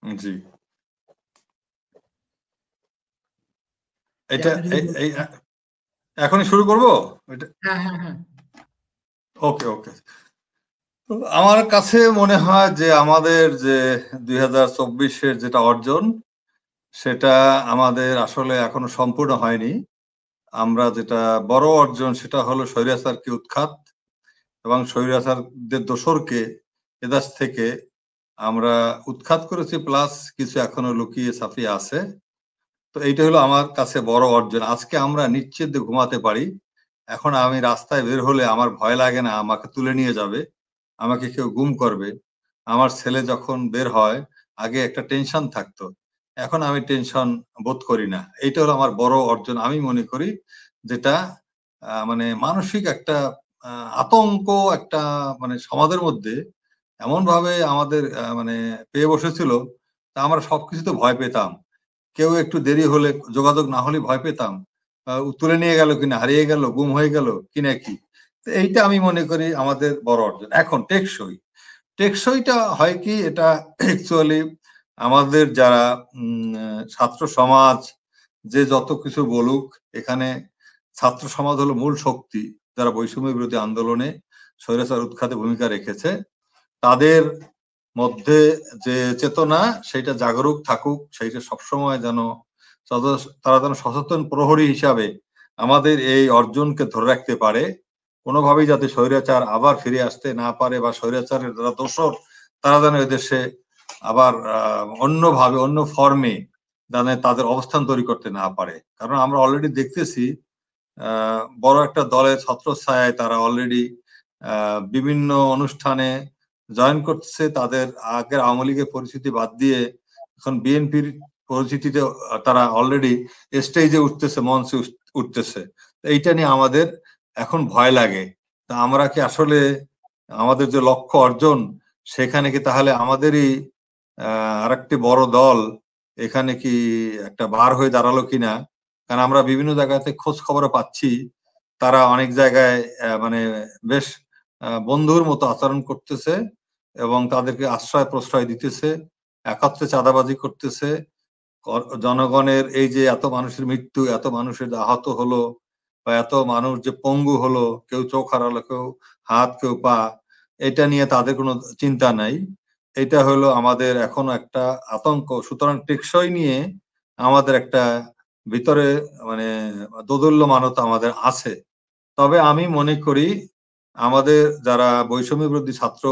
জি, এটা এখনই শুরু করবো? হ্যাঁ হ্যাঁ হ্যাঁ, ওকে ওকে। আমার কাছে মনে হয় যে আমাদের যে 2024-এর যেটা অর্জন, সেটা আমাদের আসলে এখনো সম্পূর্ণ হয়নি। আমরা যেটা বড় অর্জন সেটা হলো স্বৈরাচারকে উৎখাত এবং স্বৈরাচারদের দোসরকে এদেশ থেকে আমরা উৎখাত করেছি, প্লাস কিছু এখনো লুকিয়ে ছাপিয়ে আছে। তো এইটা হলো আমার কাছে বড় অর্জন। আজকে আমরা নিশ্চিন্তে ঘুমাতে পারি। এখন আমি রাস্তায় বের হলে আমার ভয় লাগে না আমাকে তুলে নিয়ে যাবে, আমাকে কেউ গুম করবে। আমার ছেলে যখন বের হয় আগে একটা টেনশন থাকতো, এখন আমি টেনশন বোধ করি না। এইটা হলো আমার বড় অর্জন আমি মনে করি, যেটা মানে মানসিক একটা আতঙ্ক একটা মানে সমাজের মধ্যে এমন ভাবে আমাদের মানে পেয়ে বসেছিল, তা আমরা সবকিছুতে ভয় পেতাম। কেউ একটু দেরি হলে, যোগাযোগ না হলে ভয় পেতাম। তুলে নিয়ে গেল কিনা, হারিয়ে গেল, গুম হয়ে গেল কিনা কি। তো এইটা আমি মনে করি আমাদের বড় অর্জন। এখন টেকসই, টেকসইটা হয় কি, এটা অ্যাকচুয়ালি আমাদের যারা ছাত্র সমাজ যে যত কিছু বলুক, এখানে ছাত্র সমাজ হলো মূল শক্তি, যারা বৈষম্য বিরোধী আন্দোলনে স্বৈরাচার উৎখাতে ভূমিকা রেখেছে। তাদের মধ্যে যে চেতনা সেটা জাগরুক থাকুক, সেইটা সবসময় যেন তারা যেন সচেতন প্রহরী হিসাবে আমাদের এই অর্জনকে ধরে রাখতে পারে। কোনোভাবেই যাতে স্বৈরাচার আবার ফিরে আসতে না পারে, বা স্বৈরাচারের যারা দোসর তারা যেন এদেশে আবার অন্যভাবে অন্য ফর্মে যেন তাদের অবস্থান তৈরি করতে না পারে। কারণ আমরা অলরেডি দেখতেছি বড় একটা দলের ছত্রছায়ায় তারা অলরেডি বিভিন্ন অনুষ্ঠানে জয়েন করছে। তাদের আগের আওয়ামী লীগের পরিস্থিতি বাদ দিয়ে এখন বিএনপির পরিস্থিতিতে তারা অলরেডি স্টেজে উঠতেছে, মঞ্চে উঠতেছে। এইটা নিয়ে আমাদের এখন ভয় লাগে। তা আমরা কি আসলে আমাদের যে লক্ষ্য অর্জন, সেখানে কি তাহলে আমাদেরই আরেকটি বড় দল এখানে কি একটা বার হয়ে দাঁড়ালো কিনা? কারণ আমরা বিভিন্ন জায়গাতে খোঁজ খবর পাচ্ছি, তারা অনেক জায়গায় মানে বেশ বন্ধুর মতো আচরণ করতেছে এবং তাদেরকে আশ্রয় প্রশ্রয় দিতেছে, একত্রে চাঁদাবাজি করতেছে। জনগণের এই যে এত মানুষের মৃত্যু, এত মানুষের আহত হলো, বা এত মানুষ যে পঙ্গু হলো, কেউ চোখ হারালো, কেউ হাত, কেউ পা, এটা নিয়ে তাদের কোনো চিন্তা নাই। এটা হলো আমাদের এখনো একটা আতঙ্ক। সুতরাং টেকসই নিয়ে আমাদের একটা ভিতরে মানে দোদুল্যমানতা আমাদের আছে। তবে আমি মনে করি আমাদের যারা বৈষম্য বিরোধী ছাত্র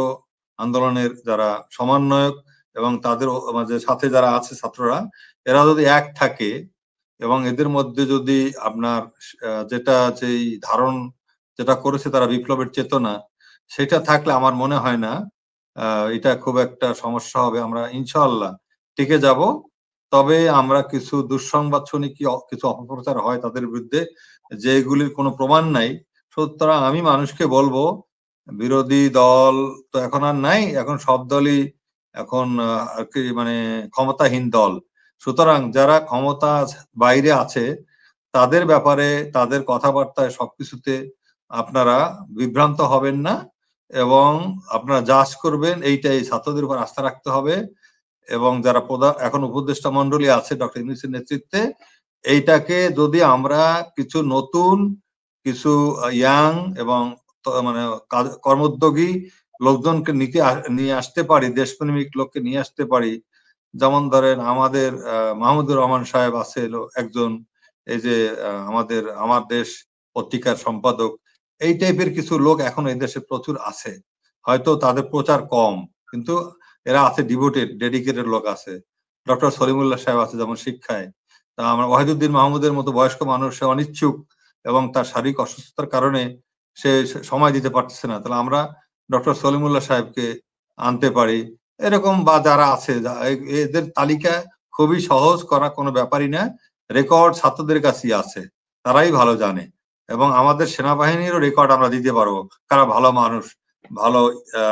আন্দোলনের যারা সমন্বয়ক এবং তাদের মাঝে সাথে যারা আছে ছাত্ররা, এরা যদি এক থাকে এবং এদের মধ্যে যদি আপনার যেটা যেই ধারণ যেটা করেছে তারা বিপ্লবের চেতনা, সেটা থাকলে আমার মনে হয় না এটা খুব একটা সমস্যা হবে। আমরা ইনশাআল্লাহ টিকে যাব। তবে আমরা কিছু দুঃসংবাদ শুনি, কি কিছু অপপ্রচার হয় তাদের বিরুদ্ধে, যেগুলির কোনো প্রমাণ নাই। সুতরাং আমি মানুষকে বলবো, বিরোধী দল তো এখন আর নাই, এখন সব দলই এখন আর কি মানে ক্ষমতাহীন দল। সুতরাং যারা ক্ষমতা বাইরে আছে তাদের ব্যাপারে, তাদের কথাবার্তায় সবকিছুতে আপনারা বিভ্রান্ত হবেন না এবং আপনারা জাজ করবেন, এইটাই ছাত্রদের উপর আস্থা রাখতে হবে। এবং যারা এখন উপদেষ্টা মন্ডলী আছে ডক্টর ইউনূসের নেতৃত্বে, এইটাকে যদি আমরা কিছু নতুন, কিছু ইয়াং এবং মানে কর্মোদ্যোগী লোকজনকে নিয়ে আসতে পারি, দেশপ্রেমিক লোককে নিয়ে আসতে পারি। যেমন ধরেন আমাদের মাহমুদুর রহমান সাহেব আছে একজন, এই যে আমাদের আমার দেশ পত্রিকার সম্পাদক, এই টাইপের কিছু লোক এখন এই দেশে প্রচুর আছে। হয়তো তাদের প্রচার কম, কিন্তু এরা আছে, ডিভোটেড ডেডিকেটেড লোক আছে। ডক্টর সলিমুল্লাহ সাহেব আছে যেমন শিক্ষায়। তা আমরা ওয়াহিদুদ্দিন মাহমুদের মতো বয়স্ক মানুষ, সে অনিচ্ছুক এবং তার শারীরিক অসুস্থতার কারণে সে সময় দিতে পারতেছে না। তাহলে আমরা ডক্টর সলিমুল্লাহ সাহেবকে আনতে পারি। এরকম বা যারা আছে, এদের তালিকা খুবই সহজ করা কোনো ব্যাপারই না। রেকর্ড ছাত্রদের কাছেই আছে, তারাই ভালো জানে। এবং আমাদের সেনাবাহিনীরও রেকর্ড আমরা দিতে পারবো কারা ভালো মানুষ, ভালো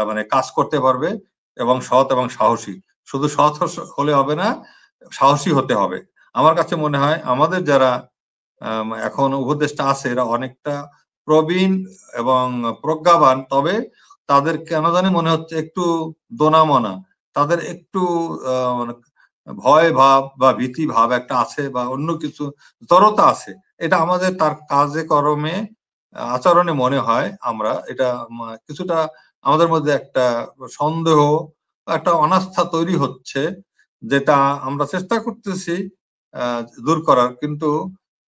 মানে কাজ করতে পারবে এবং সৎ এবং সাহসী। শুধু সৎ হলে হবে না, সাহসী হতে হবে। আমার কাছে মনে হয় আমাদের যারা এখন উপদেষ্টা আছে এরা অনেকটা প্রবীণ এবং প্রজ্ঞাবান, তবে তাদের কেন জানি মনে হচ্ছে একটু দোনামনা, তাদের একটু মানে ভয় ভাব বা ভীতি ভাব একটা আছে বা অন্য কিছু জড়তা আছে, এটা আমাদের তার কাজে কর্মে আচরণে মনে হয়। আমরা এটা কিছুটা আমাদের মধ্যে একটা সন্দেহ, একটা অনাস্থা তৈরি হচ্ছে, যেটা আমরা চেষ্টা করতেছি দূর করার। কিন্তু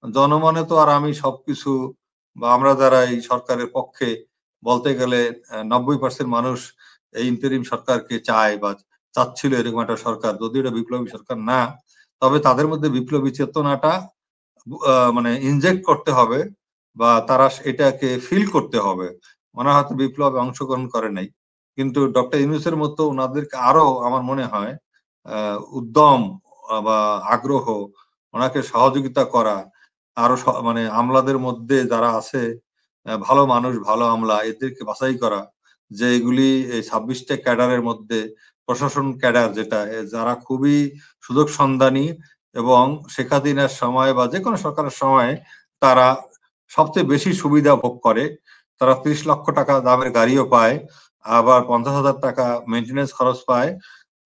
জনমনে তো আর আমি সবকিছু, বা আমরা যারা এই সরকারের পক্ষে বলতে গেলে 90% মানুষ এই ইন্টারিম সরকারকে চায় বা চাচ্ছিল এরকম একটা সরকার, যদিও এটা বিপ্লবী সরকার না, তবে তাদের মধ্যে বিপ্লবী চেতনাটা মানে ইনজেক্ট করতে হবে বা তারা এটাকে ফিল করতে হবে। ওনারা হয়তো বিপ্লবে অংশগ্রহণ করে নাই, কিন্তু ডক্টর ইউনূসের মতো ওনাদেরকে আরো আমার মনে হয় উদ্যম বা আগ্রহ, ওনাকে সহযোগিতা করা, আরো মানে আমলাদের মধ্যে যারা আছে ভালো মানুষ, ভালো আমলা, এদেরকে বাছাই করা, যে এগুলি এই 26টা ক্যাডারের মধ্যে প্রশাসন ক্যাডার যেটা, যারা খুবই সুযোগ সন্ধানী এবং শেখ হাসিনার সময় বা যে কোনো সরকারের সময় তারা সবচেয়ে বেশি সুবিধা ভোগ করে। তারা 30 লক্ষ টাকা দামের গাড়িও পায়, আবার 50,000 টাকা মেনটেন্যান্স খরচ পায়,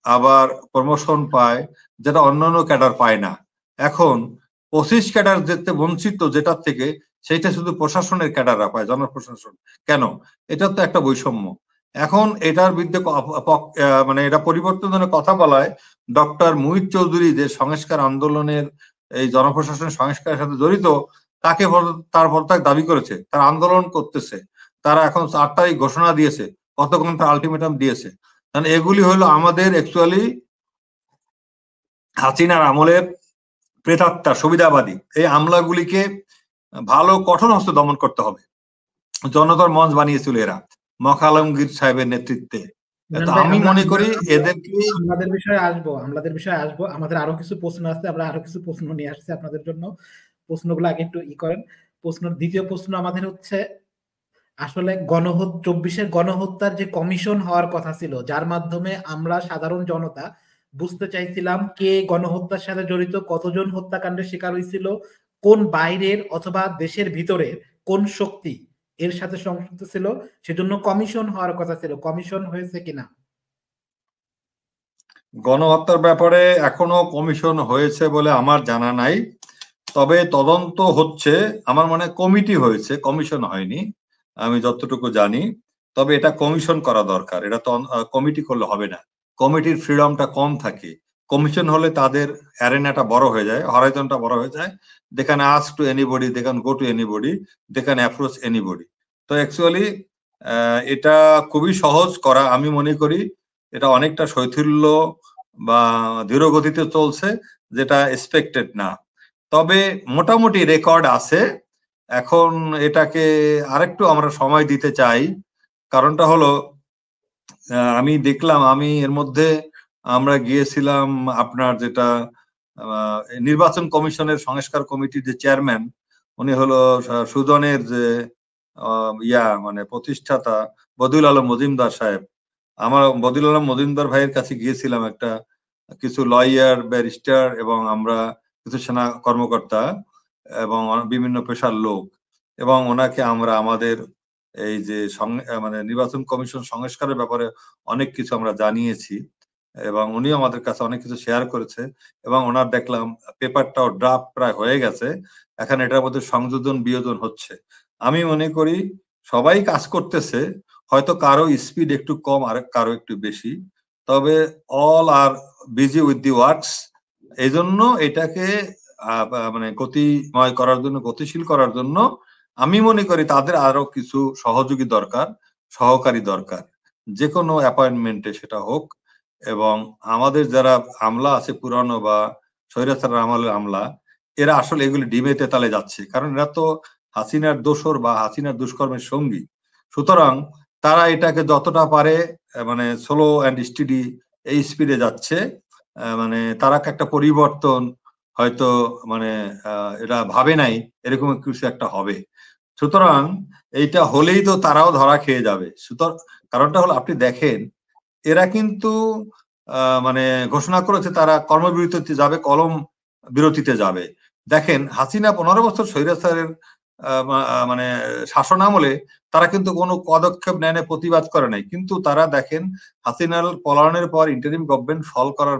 আবার প্রমোশন পায়, যেটা অন্যান্য ক্যাডার পায় না। এখন 25 ক্যাডার যেতে বঞ্চিত যেটার থেকে, সেইটা শুধু প্রশাসনের ক্যাডাররা পায়, জনপ্রশাসন। কেন? এটা তো একটা বৈষম্য। এখন এটার বিরুদ্ধে মানে এটা পরিবর্তনের কথা বলায় ডক্টর মুহিত চৌধুরী যে সংস্কার আন্দোলনের এই জনপ্রশাসনের সংস্কারের সাথে জড়িত, তাকে তার পদত্যাগ দাবি করেছে, তার আন্দোলন করতেছে, তারা এখন 4 তারিখ ঘোষণা দিয়েছে, কত ঘন্টা আলটিমেটাম দিয়েছে। কারণ এগুলি হলো আমাদের অ্যাকচুয়ালি হাসিনার আমলের প্রেতাত্মা, সুবিধাবাদী এই আমলাগুলিকে ভালো কঠোর হস্তে দমন করতে হবে। জনতার মঞ্চ বানিয়েছিল এরা মখ আলমগীর সাহেবের নেতৃত্বে। তো আমি মনে করি এদেরকে আমাদের বিষয়ে আসবো। আমাদের আরো কিছু প্রশ্ন আছে, আমরা আরো কিছু প্রশ্ন নিয়ে আসছি আপনাদের জন্য। প্রশ্নগুলো আগে একটু করেন। দ্বিতীয় প্রশ্ন আমাদের হচ্ছে, আসলে 24-এর গণহত্যার যে কমিশন হওয়ার কথা ছিল, যার মাধ্যমে আমরা সাধারণ জনতা বুঝতে চাইছিলাম কে গণহত্যার সাথে জড়িত, কতজন হত্যাকাণ্ডের শিকার হয়েছিল, কোন বাইরের অথবা দেশের ভিতরের কোন শক্তি এর সাথে সংযুক্ত ছিল, সেজন্য কমিশন হওয়ার কথা ছিল। কমিশন হয়েছে কিনা? গণহত্যার ব্যাপারে এখনো কমিশন হয়েছে বলে আমার জানা নাই, তবে তদন্ত হচ্ছে। আমার মনে কমিটি হয়েছে, কমিশন হয়নি আমি যতটুকু জানি। তবে এটা কমিশন করা দরকার, এটা তো কমিটি করলে হবে না, কমিটির ফ্রিডমটা কম থাকে। কমিশন হলে তাদের অ্যারেনাটা বড় হয়ে যায়, হরাইজনটা বড় হয়ে যায়, they can ask to anybody, they can go to anybody, they can approach anybody. তো অ্যাকচুয়ালি এটা খুবই সহজ করা, আমি মনে করি এটা অনেকটা শৈথিল্য বা ধীর গতিতে চলছে, যেটা এক্সপেক্টেড না। তবে মোটামুটি রেকর্ড আছে। এখন এটাকে আরেকটু আমরা সময় দিতে চাই। কারণটা হলো আমি দেখলাম, আমি এর মধ্যে আমরা গিয়েছিলাম আপনার যেটা নির্বাচন কমিশনের সংস্কার কমিটির যে চেয়ারম্যান, উনি হলো সুজনের যে মানে প্রতিষ্ঠাতা বদিউল আলম মজুমদার সাহেব। আমার বদিউল আলম মজুমদার ভাইয়ের কাছে গিয়েছিলাম, একটা কিছু লয়ার, ব্যারিস্টার এবং আমরা কিছু সেনা কর্মকর্তা এবং বিভিন্ন পেশার লোক, এবং ওনাকে আমরা আমাদের এই যে মানে নির্বাচন কমিশন সংস্কারের ব্যাপারে অনেক কিছু আমরা জানিয়েছি, এবং উনিও আমাদের কাছে অনেক কিছু শেয়ার করেছে, এবং ওনার দেখলাম পেপারটাও ড্রাফট প্রায় হয়ে গেছে, এখন এটার মধ্যে সংযোজন বিয়োজন হচ্ছে। আমি মনে করি সবাই কাজ করতেছে, হয়তো কারো স্পিড একটু কম আর কারো একটু বেশি, তবে all are busy with the works. এই জন্য এটাকে মানে গতিময় করার জন্য, গতিশীল করার জন্য আমি মনে করি তাদের আরো কিছু সহযোগী দরকার, সহকারী দরকার, যে কোনো অ্যাপয়েন্টমেন্টে সেটা হোক। এবং আমাদের যারা আমলা আছে পুরানো বা স্বৈরাচার আমলের আমলা, এরা আসলে এগুলি ডিমে তেতালে যাচ্ছে, কারণ এরা তো হাসিনার দোসর বা হাসিনার দুষ্কর্মের সঙ্গী। সুতরাং তারা এটাকে যতটা পারে মানে স্লো অ্যান্ড স্টিডি এই স্পিডে যাচ্ছে, মানে তারা একটা পরিবর্তন হয়তো মানে এরা ভাবে নাই এরকম কিছু একটা হবে। সুতরাং এইটা হলেই তো তারাও ধরা খেয়ে যাবে। সুতরাং কারণটা হলো আপনি দেখেন, এরা কিন্তু মানে ঘোষণা করেছে তারা কর্মবিরতিতে যাবে, কলম বিরতিতে যাবে। দেখেন হাসিনা 15 বছর স্বৈরাচারের মানে শাসন আমলে তারা কিন্তু কোনো পদক্ষেপ নেয়, প্রতিবাদ করে নাই, কিন্তু তারা দেখেন হাসিনার পলায়নের পর ইন্টারিম গভর্নমেন্ট ফল করার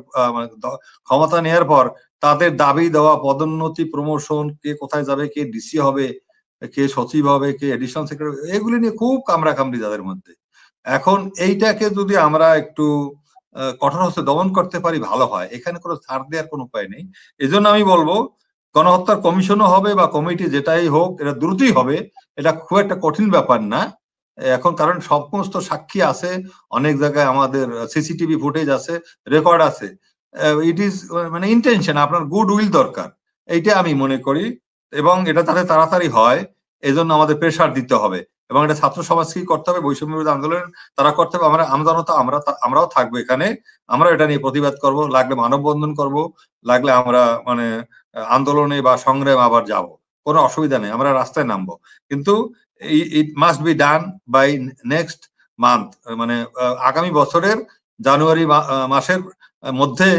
ক্ষমতা নেওয়ার পর তাদের দাবি দেওয়া পদোন্নতি, প্রমোশন, কে কোথায় যাবে, কে ডিসি হবে, কে সচিব হবে, কে এডিশনাল সেক্রেটারি, এগুলি নিয়ে খুব কামড়াকামড়ি যাদের মধ্যে। এখন এইটাকে যদি আমরা একটু কঠোর হস্তে দমন করতে পারি ভালো হয়, এখানে কোনো ছাড় দেওয়ার কোনো উপায় নেই। এই জন্য আমি বলবো গণহত্যার কমিশনও হবে বা কমিটি যেটাই হোক, এটা দ্রুতই হবে, এটা খুব একটা কঠিন ব্যাপার না এখন, কারণ সমস্ত সাক্ষী আছে, অনেক জায়গায় আমাদের সিসিটিভি ফুটেজ আছে, রেকর্ড আছে। ইট ইজ মানে ইন্টেনশন, আপনার গুড উইল দরকার, এইটা আমি মনে করি, এবং এটা যাতে তাড়াতাড়ি হয় এই জন্য আমাদের প্রেশার দিতে হবে, এবং এটা ছাত্র সমাজকেই করতে হবে, বৈষম্য বিরোধী আন্দোলন তারা করতে হবে, আমজনতা আমরাও থাকবো এখানে, আমরা এটা নিয়ে প্রতিবাদ করব, লাগলে মানববন্ধন করব, লাগলে আমরা মানে আন্দোলনে বা সংগ্রামে আবার যাব, কোনো অসুবিধা নেই, আমরা রাস্তায় নামবো, কিন্তু it must be done by next month, মানে আগামী বছরের জানুয়ারি মাসের মধ্যে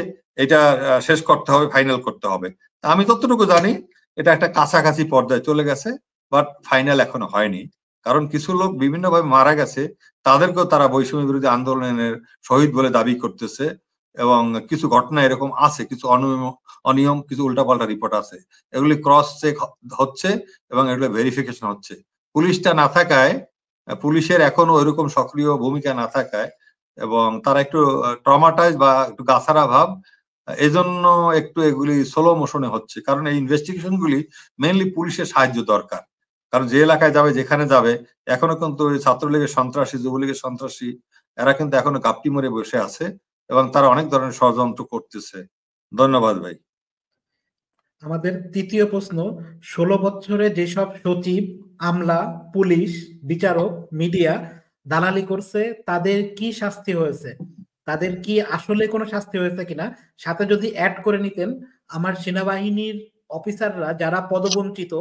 এটা শেষ করতে হবে, ফাইনাল করতে হবে। আমি যতটুকু জানি এটা একটা কাছাকাছি পর্যায়ে চলে গেছে, বাট ফাইনাল এখনো হয়নি, কারণ কিছু লোক বিভিন্নভাবে মারা গেছে, তাদেরকেও তারা বৈষম্য বিরোধী আন্দোলনের শহীদ বলে দাবি করতেছে, এবং কিছু ঘটনা এরকম আছে, কিছু অনিয়ম, কিছু উল্টাপাল্টা রিপোর্ট আছে, এগুলি ক্রস চেক হচ্ছে এবং এগুলো ভেরিফিকেশন হচ্ছে। পুলিশটা না থাকায়, পুলিশের এখনো এরকম সক্রিয় ভূমিকা না থাকায়, এবং তারা একটু ট্রমাটাইজ বা একটু গাছারা ভাব, এজন্য একটু এগুলি স্লো মোশনে হচ্ছে, কারণ এই ইনভেস্টিগেশন গুলি মেইনলি পুলিশের সাহায্য দরকার, কারণ যে এলাকায় যাবে, যেখানে যাবে, এখনো কিন্তু ছাত্রলীগের সন্ত্রাসী, যুবলীগের সন্ত্রাসী, এরা কিন্তু এখনো গাপটি মরে বসে আছে, এবং তারা অনেক ধরনের ষড়যন্ত্র করতেছে। ধন্যবাদ ভাই। আমাদের তৃতীয় প্রশ্ন, 16 বছরে যেসব সচিব, আমলা, পুলিশ, বিচারক, মিডিয়া দালালি করছে তাদের কি শাস্তি হয়েছে, তাদের কি আসলে কোনো শাস্তি হয়েছে কিনা, সাথে যদি অ্যাড করে নিতেন আমার সেনাবাহিনীর অফিসাররা যারা পদবঞ্চিত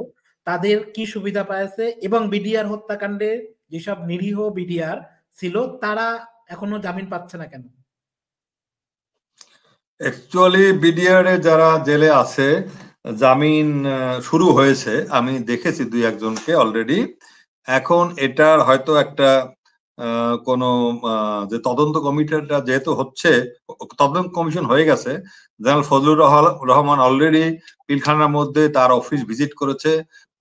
তাদের কি সুবিধা পাইছে, এবং বিডিআর হত্যাকাণ্ডে যেসব নিরীহ বিডিআর ছিল তারা এখনো জামিন পাচ্ছে না কেন? অ্যাকচুয়ালি বিডিআর এ যারা জেলে আছে, জামিন শুরু হয়েছে, আমি দেখেছি দুই একজনকে অলরেডি। এখন এটার হয়তো একটা কোন যে তদন্ত কমিটিটা যেহেতু হচ্ছে, তদন্ত কমিশন হয়ে গেছে, জেনারেল ফজলুর রহমান অলরেডি পিলখানার মধ্যে তার অফিস ভিজিট করেছে,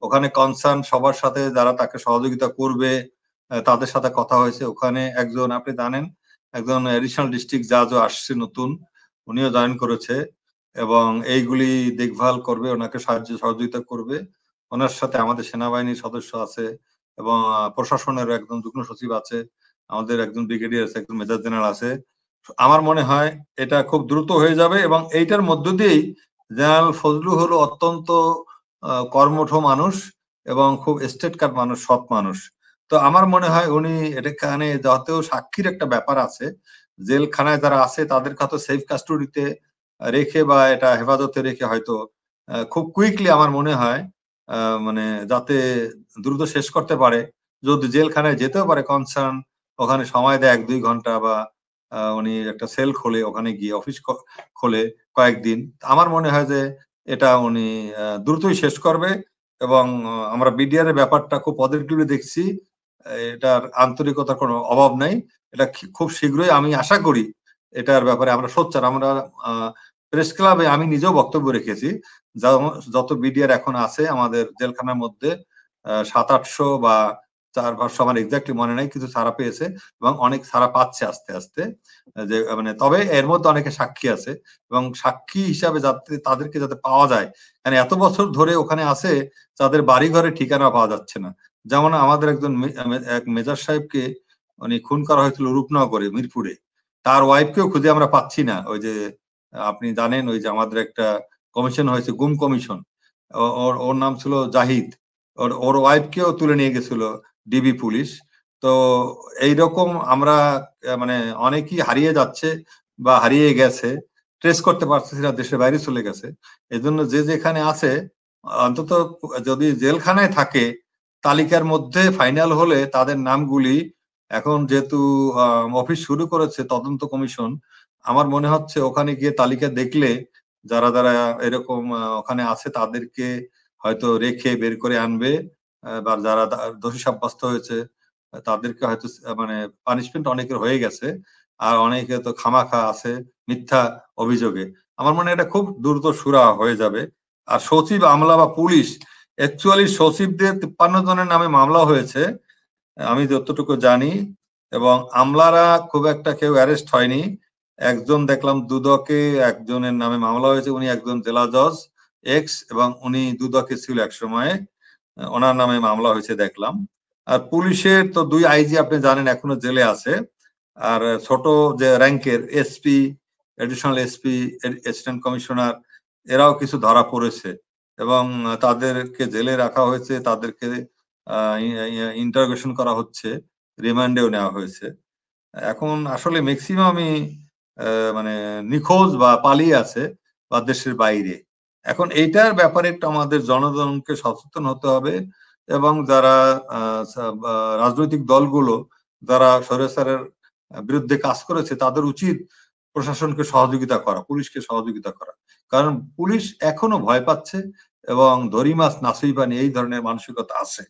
ওখানে কনসার্ন সবার সাথে যারা তাকে সহযোগিতা করবে তাদের সাথে কথা হয়েছে। ওখানে একজন, আপনি জানেন, একজন এডিশনাল ডিস্ট্রিক্ট জাজও আসছে নতুন, উনিও জয়েন করেছে, এবং এইগুলি দেখভাল করবে, ওনাকে সাহায্য সহযোগিতা করবে। ওনার সাথে আমাদের সেনাবাহিনীর সদস্য আছে, এবং প্রশাসনের একজন যুগ্ম সচিব আছে, আমাদের একজন ব্রিগেডিয়ার আছে, একজন মেজর জেনারেল আছে। আমার মনে হয় এটা খুব দ্রুত হয়ে যাবে, এবং এইটার মধ্য দিয়েই জেনারেল ফজলু হলো অত্যন্ত কর্মঠ মানুষ এবং খুব স্টেট কার্ড মানুষ, সৎ মানুষ। তো আমার মনে হয় উনি এখানে যতেও সাক্ষীর একটা ব্যাপার আছে, জেলখানায় যারা আছে তাদেরকে হয়তো সেফ কাস্টডিতে রেখে বা এটা হেফাজতে রেখে হয়তো খুব কুইকলি আমার মনে হয় মানে যাতে দ্রুত শেষ করতে পারে, যদি জেলখানায় যেতেও পারে কনসার্ন, ওখানে সময় দেয় 1-2 ঘন্টা, বা উনি একটা সেল খোলে, ওখানে গিয়ে অফিস খোলে কয়েকদিন, আমার মনে হয় যে এটা উনি দ্রুতই শেষ করবে, এবং আমরা বিডিআর এর ব্যাপারটা খুব পজিটিভলি দেখছি, এটার আন্তরিকতার কোনো অভাব নাই, এটা খুব শীঘ্রই আমি আশা করি এটার ব্যাপারে আমরা সোচ্চার। আমরা প্রেস ক্লাবে আমি নিজেও বক্তব্য রেখেছি, যত বিডিআর এখন আছে আমাদের জেলখানার মধ্যে 700-800 বা 400 আমার এক্স্যাক্টলি মনে নাই, কিছু ছাড়া পেয়েছে এবং অনেক ছাড়া পাচ্ছে আস্তে আস্তে, যে মানে তবে এর মধ্যে অনেকে সাক্ষী আছে, এবং সাক্ষী হিসাবে যাতে তাদেরকে যাতে পাওয়া যায়, মানে এত বছর ধরে ওখানে আছে, তাদের বাড়ি ঘরে ঠিকানা পাওয়া যাচ্ছে না। যেমন আমাদের একজন এক মেজর সাহেবকে উনি খুন করা হয়েছিল রূপনগরে, মিরপুরে, তার ওয়াইফকেও খুঁজে আমরা পাচ্ছি না। ওই যে আপনি জানেন, ওই যে আমাদের একটা কমিশন হয়েছে, গুম কমিশন, ওর নাম ছিল জাহিদ, ওর ওয়াইফকেও তুলে নিয়ে গেছিল ডিবি পুলিশ। তো এইরকম আমরা মানে অনেকেই হারিয়ে যাচ্ছে বা হারিয়ে গেছে, ট্রেস করতে পারতেছি না, দেশের বাইরে চলে গেছে। এই জন্য যে যেখানে আছে, অন্তত যদি জেলখানায় থাকে, তালিকার মধ্যে ফাইনাল হলে তাদের নামগুলি, এখন যেহেতু অফিস শুরু করেছে তদন্ত কমিশন, আমার মনে হচ্ছে ওখানে গিয়ে তালিকা দেখলে যারা যারা এরকম ওখানে আছে তাদেরকে হয়তো রেখে বের করে আনবে, বা যারা দোষী সাব্যস্ত হয়েছে তাদেরকে হয়তো মানে পানিশমেন্ট অনেকের হয়ে গেছে, আর অনেকে তো খামাখা আছে মিথ্যা অভিযোগে। আমার মনে হয় এটা খুব দ্রুত সুরা হয়ে যাবে। আর সচিব, আমলা বা পুলিশ, অ্যাকচুয়ালি সচিবদের 53 জনের নামে মামলা হয়েছে আমি যতটুকু জানি, এবং আমলারা খুব একটা কেউ অ্যারেস্ট হয়নি। একজন দেখলাম দুদকে একজনের নামে মামলা হয়েছে, উনি একজন জেলা জজ এক্স, এবং উনি দুদকে ছিল এক সময়, ওনার নামে মামলা হয়েছে দেখলাম। আর পুলিশের তো 2 আইজি আপনি জানেন এখনো জেলে আছে, আর ছোট যে র্যাঙ্কের SP, additional SP, assistant commissioner, এরাও কিছু ধরা পড়েছে এবং তাদেরকে জেলে রাখা হয়েছে, তাদেরকে ইন্টারোগেশন করা হচ্ছে, রিমান্ডেও নেওয়া হয়েছে। এখন আসলে ম্যাক্সিমামই মানে নিখোঁজ বা পালিয়ে আছে বা দেশের বাইরে। এখন এইটার ব্যাপারে একটু আমাদের জনগণকে সচেতন হতে হবে, এবং যারা রাজনৈতিক দলগুলো যারা স্বৈরাচারের বিরুদ্ধে কাজ করেছে তাদের উচিত প্রশাসনকে সহযোগিতা করা, পুলিশকে সহযোগিতা করা। কারণ পুলিশ এখনো ভয় পাচ্ছে এবং দড়ি মাছ নাসুই পানি এই ধরনের মানসিকতা আছে।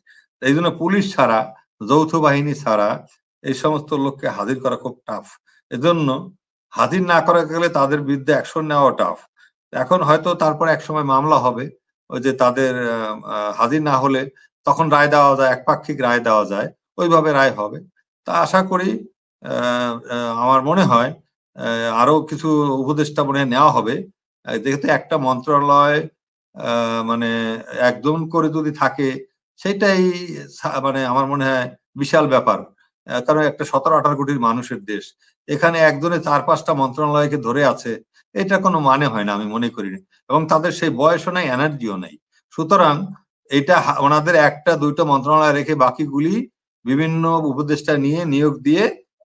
এই জন্য পুলিশ ছাড়া, যৌথ বাহিনী ছাড়া এই সমস্ত লোককে হাজির করা খুব টাফ। এজন্য হাজির না করা গেলে তাদের বিরুদ্ধে অ্যাকশন নেওয়া টাফ। এখন হয়তো তারপর এক সময় মামলা হবে, ওই যে তাদের হাজির না হলে তখন রায় দেওয়া যায়, একপাক্ষিক রায় দেওয়া যায়, ওইভাবে রায় হবে। তা আশা করি আমার মনে হয় আরো কিছু উপদেষ্টা মনে হয় নেওয়া হবে, যেহেতু একটা মন্ত্রণালয় মানে একজন করে যদি থাকে সেটাই মানে আমার মনে হয় বিশাল ব্যাপার। কারণ একটা 17-18 কোটির মানুষের দেশ, এখানে একজনে 4-5টা মন্ত্রণালয়কে ধরে আছে, এটা কোনো মানে হয় না আমি মনে করি। এবং তাদের সেই বয়সও নাই, এনার্জিও নাই। সুতরাং এটা ওনাদের 1টা-2টা মন্ত্রণালয় রেখে বাকিগুলি বিভিন্ন উপদেষ্টা নিয়ে নিয়োগ দিয়ে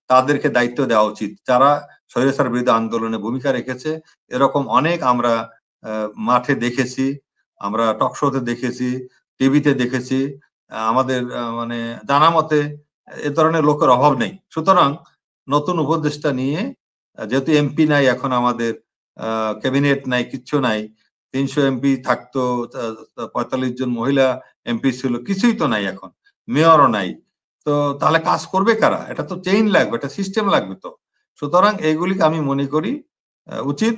তাদেরকে দায়িত্ব দেওয়া উচিত, যারা স্বৈরাচার বিরোধী আন্দোলনে ভূমিকা রেখেছে। এরকম অনেক আমরা মাঠে দেখেছি, আমরা টকশোতে দেখেছি, টিভিতে দেখেছি। আমাদের মানে জানা মতে এ ধরনের লোকের অভাব নেই। সুতরাং নতুন উপদেষ্টা নিয়ে, যেহেতু এমপি নাই এখন আমাদের, ক্যাবিনেট নাই, কিচ্ছু নাই, 300 এমপি থাকতো, 45 জন মহিলা এমপি ছিল, কিছুই তো নাই এখন, মেয়রও নাই। তো তাহলে কাজ করবে কারা? এটা তো চেইন লাগবে, এটা সিস্টেম লাগবে তো। সুতরাং এইগুলিকে আমি মনে করি উচিত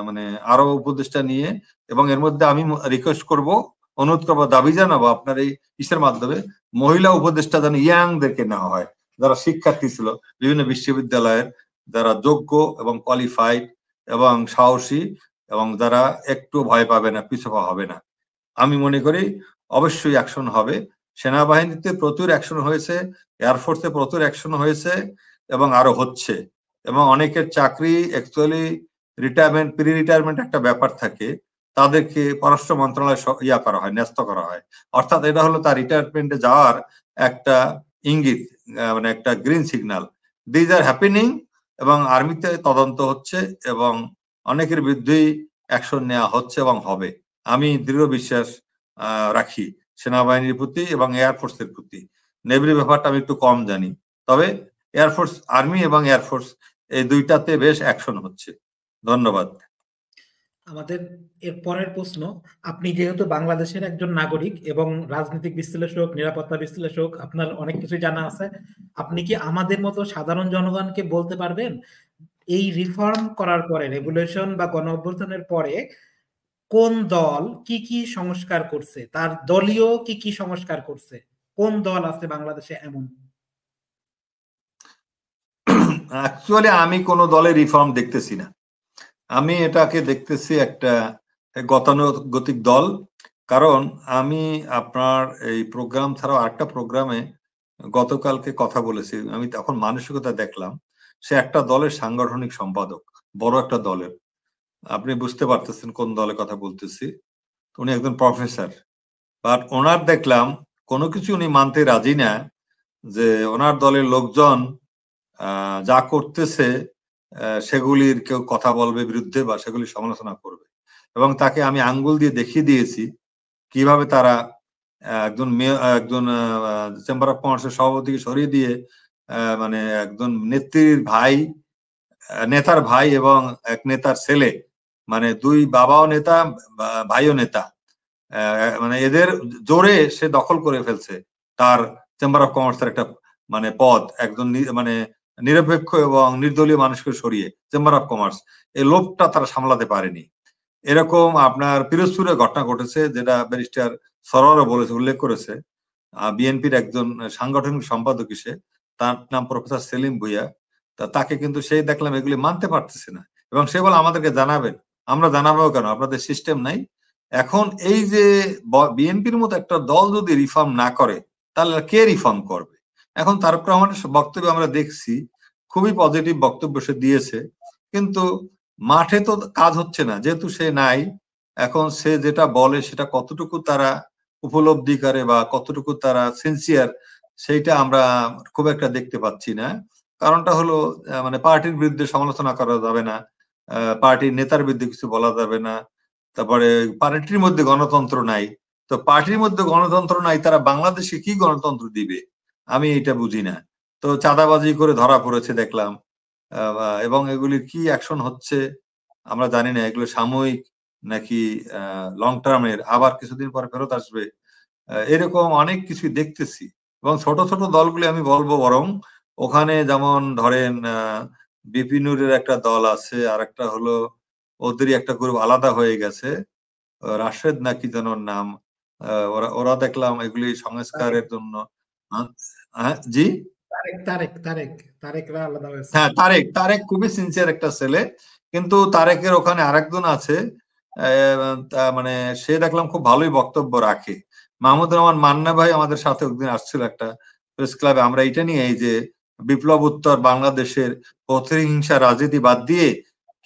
মানে আরো উপদেষ্টা নিয়ে, এবং এর মধ্যে আমি রিকোয়েস্ট করব, অনুরোধ করবো, দাবি জানাবো আপনার এই ইসের মাধ্যমে, মহিলা উপদেষ্টা যেন ইয়াংদেরকে নেওয়া হয়, যারা শিক্ষার্থী ছিল বিভিন্ন বিশ্ববিদ্যালয়ের, যারা যোগ্য এবং কোয়ালিফাইড এবং সাহসী, এবং যারা একটু ভয় পাবে না, পিছপা হবে না। আমি মনে করি অবশ্যই অ্যাকশন হবে। সেনাবাহিনীতে প্রচুর অ্যাকশন হয়েছে, এয়ারফোর্সে প্রচুর অ্যাকশন হয়েছে, এবং আরো হচ্ছে। এবং অনেকের চাকরি অ্যাকচুয়ালি রিটায়ারমেন্ট, প্রি রিটায়ারমেন্ট একটা ব্যাপার থাকে, তাদেরকে পররাষ্ট্র মন্ত্রণালয় ইয়া করা হয়, ন্যস্ত করা হয়। অর্থাৎ এটা হলো তার রিটায়ারমেন্টে যাওয়ার একটা ইঙ্গিত, মানে একটা green signal. These are happening, এবং আর্মিতে তদন্ত হচ্ছে, এবং অনেকের বিরুদ্ধেই অ্যাকশন নেওয়া হচ্ছে এবং হবে। আমি দৃঢ় বিশ্বাস রাখি সেনাবাহিনীর প্রতি এবং এয়ারফোর্সের প্রতি। নেভির ব্যাপারটা আমি একটু কম জানি, তবে এয়ারফোর্স, আর্মি এবং এয়ারফোর্স এই দুইটাতে বেশ অ্যাকশন হচ্ছে। ধন্যবাদ। আমাদের এর পরের প্রশ্ন, আপনি যেহেতু বাংলাদেশের একজন নাগরিক এবং রাজনৈতিক বিশ্লেষক, নিরাপত্তা বিশ্লেষক, আপনার অনেক কিছু জানা আছে, আপনি কি আমাদের মতো সাধারণ জনগণকে বলতে পারবেন এই রিফর্ম করার পরে, রেগুলেশন বা গণ অভ্যুত্থানের পরে কোন দল কি কি সংস্কার করছে, তার দলীয় কি কি সংস্কার করছে, কোন দল আছে বাংলাদেশে এমন? অ্যাকচুয়ালি আমি কোনো দলের রিফর্ম দেখতেছি না, আমি এটাকে দেখতেছি একটা গতানুগতিক দল। কারণ আমি আপনার এই প্রোগ্রাম ছাড়াও আরেকটা প্রোগ্রামে গতকালকে কথা বলেছি, আমি তখন মানসিকতা দেখলাম, সে একটা দলের সাংগঠনিক সম্পাদক, বড় একটা দলের, আপনি বুঝতে পারতেছেন কোন দলের কথা বলতেছি। উনি একজন প্রফেসর, বাট ওনার দেখলাম কোনো কিছু উনি মানতে রাজি না, যে ওনার দলের লোকজন যা করতেছে সেগুলির কেউ কথা বলবে বিরুদ্ধে বা সেগুলি সমালোচনা করবে। এবং তাকে আমি আঙ্গুল দিয়ে দেখিয়ে দিয়েছি কিভাবে তারা একজন চেম্বার অফ কমার্সের সভাপতিকে সরিয়ে দিয়ে মানে একজন নেত্রীর ভাই, নেতার ভাই এবং এক নেতার ছেলে, মানে দুই বাবাও নেতা, ভাইও নেতা, মানে এদের জোরে সে দখল করে ফেলছে তার চেম্বার অফ কমার্সের একটা মানে পদ, একজন মানে নিরপেক্ষ এবং নির্দলীয় মানুষকে সরিয়ে চেম্বার অফ কমার্স, এই লোভটা তারা সামলাতে পারেনি। এরকম আপনার পিরোজপুরে ঘটনা ঘটেছে, যেটা ব্যারিস্টার সরোয়ারও বলেছে, উল্লেখ করেছে। বিএনপির একজন সাংগঠনিক সম্পাদক হিসেবে, তার নাম প্রফেসর সেলিম ভুইয়া। তাকে কিন্তু সেই দেখলাম এগুলি মানতে পারতেছে না, এবং সে বলে আমাদেরকে জানাবেন। আমরা জানাবো কেন, আপনাদের সিস্টেম নাই। এখন এই যে বিএনপির মতো একটা দল যদি রিফর্ম না করে, তাহলে কে রিফর্ম করবে? এখন তারেক রহমানের বক্তব্য আমরা দেখছি, খুবই পজিটিভ বক্তব্য সে দিয়েছে, কিন্তু মাঠে তো কাজ হচ্ছে না, যেহেতু সে নাই। এখন সে যেটা বলে সেটা কতটুকু তারা উপলব্ধি করে বা কতটুকু তারা সিনসিয়ার, সেইটা আমরা খুব একটা দেখতে পাচ্ছি না। কারণটা হলো মানে পার্টির বিরুদ্ধে সমালোচনা করা যাবে না, পার্টির নেতার বিরুদ্ধে কিছু বলা যাবে না, তারপরে পার্টির মধ্যে গণতন্ত্র নাই। তো পার্টির মধ্যে গণতন্ত্র নাই, তারা বাংলাদেশে কি গণতন্ত্র দিবে? আমি এটা বুঝি না। তো চাঁদাবাজি করে ধরা পড়েছে দেখলাম, এবং এগুলির কি অ্যাকশন হচ্ছে আমরা জানি না। এগুলো সাময়িক নাকি লং টার্মের, আবার কিছুদিন পরে ফেরত আসবে, এরকম অনেক কিছুই দেখতেছি। এবং ছোট ছোট দলগুলি আমি বলবো, বরং ওখানে যেমন ধরেন বিপিনুরের একটা দল আছে, আর একটা হলো ওদেরই একটা গ্রুপ আলাদা হয়ে গেছে, রাশেদ নাকি যেন নাম। ওরা ওরা দেখলাম এগুলি সংস্কারের জন্য। জি, তারেক তারেক তারেক তারেকরা আলাদা হয়েছে। হ্যাঁ তারেক, তারেক খুবই সিনসিয়ার একটা ছেলে, কিন্তু তারেকের ওখানে আরেকজন আছে, মানে সে দেখলাম খুব ভালোই বক্তব্য রাখে। মাহমুদ রহমান মান্না ভাই আমাদের সাথে একদিন আসছিল একটা প্রেস ক্লাবে, আমরা এটা নিয়ে, এই যে বিপ্লব উত্তর বাংলাদেশের প্রতিহিংসা রাজনীতি বাদ দিয়ে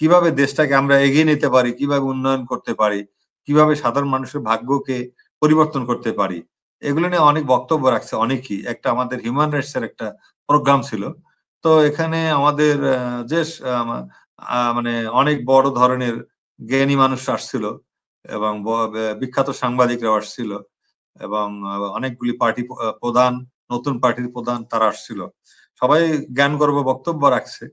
কিভাবে দেশটাকে আমরা এগিয়ে নিতে পারি, কিভাবে উন্নয়ন করতে পারি, কিভাবে সাধারণ মানুষের ভাগ্যকে পরিবর্তন করতে পারি, এগুলো নিয়ে অনেক বক্তব্য রাখছে অনেকেই। একটা আমাদের হিউম্যান রাইটস এর একটা প্রোগ্রাম ছিল, তো এখানে আমাদের যে মানে অনেক বড় ধরনের জ্ঞানী মানুষ আসছিল, এবং বিখ্যাত সাংবাদিকরা আসছিল, এবং অনেকগুলি পার্টি প্রধান, নতুন পার্টির প্রধান তারা আসছিল। সবাই জ্ঞানগর্ব বক্তব্য রাখছে,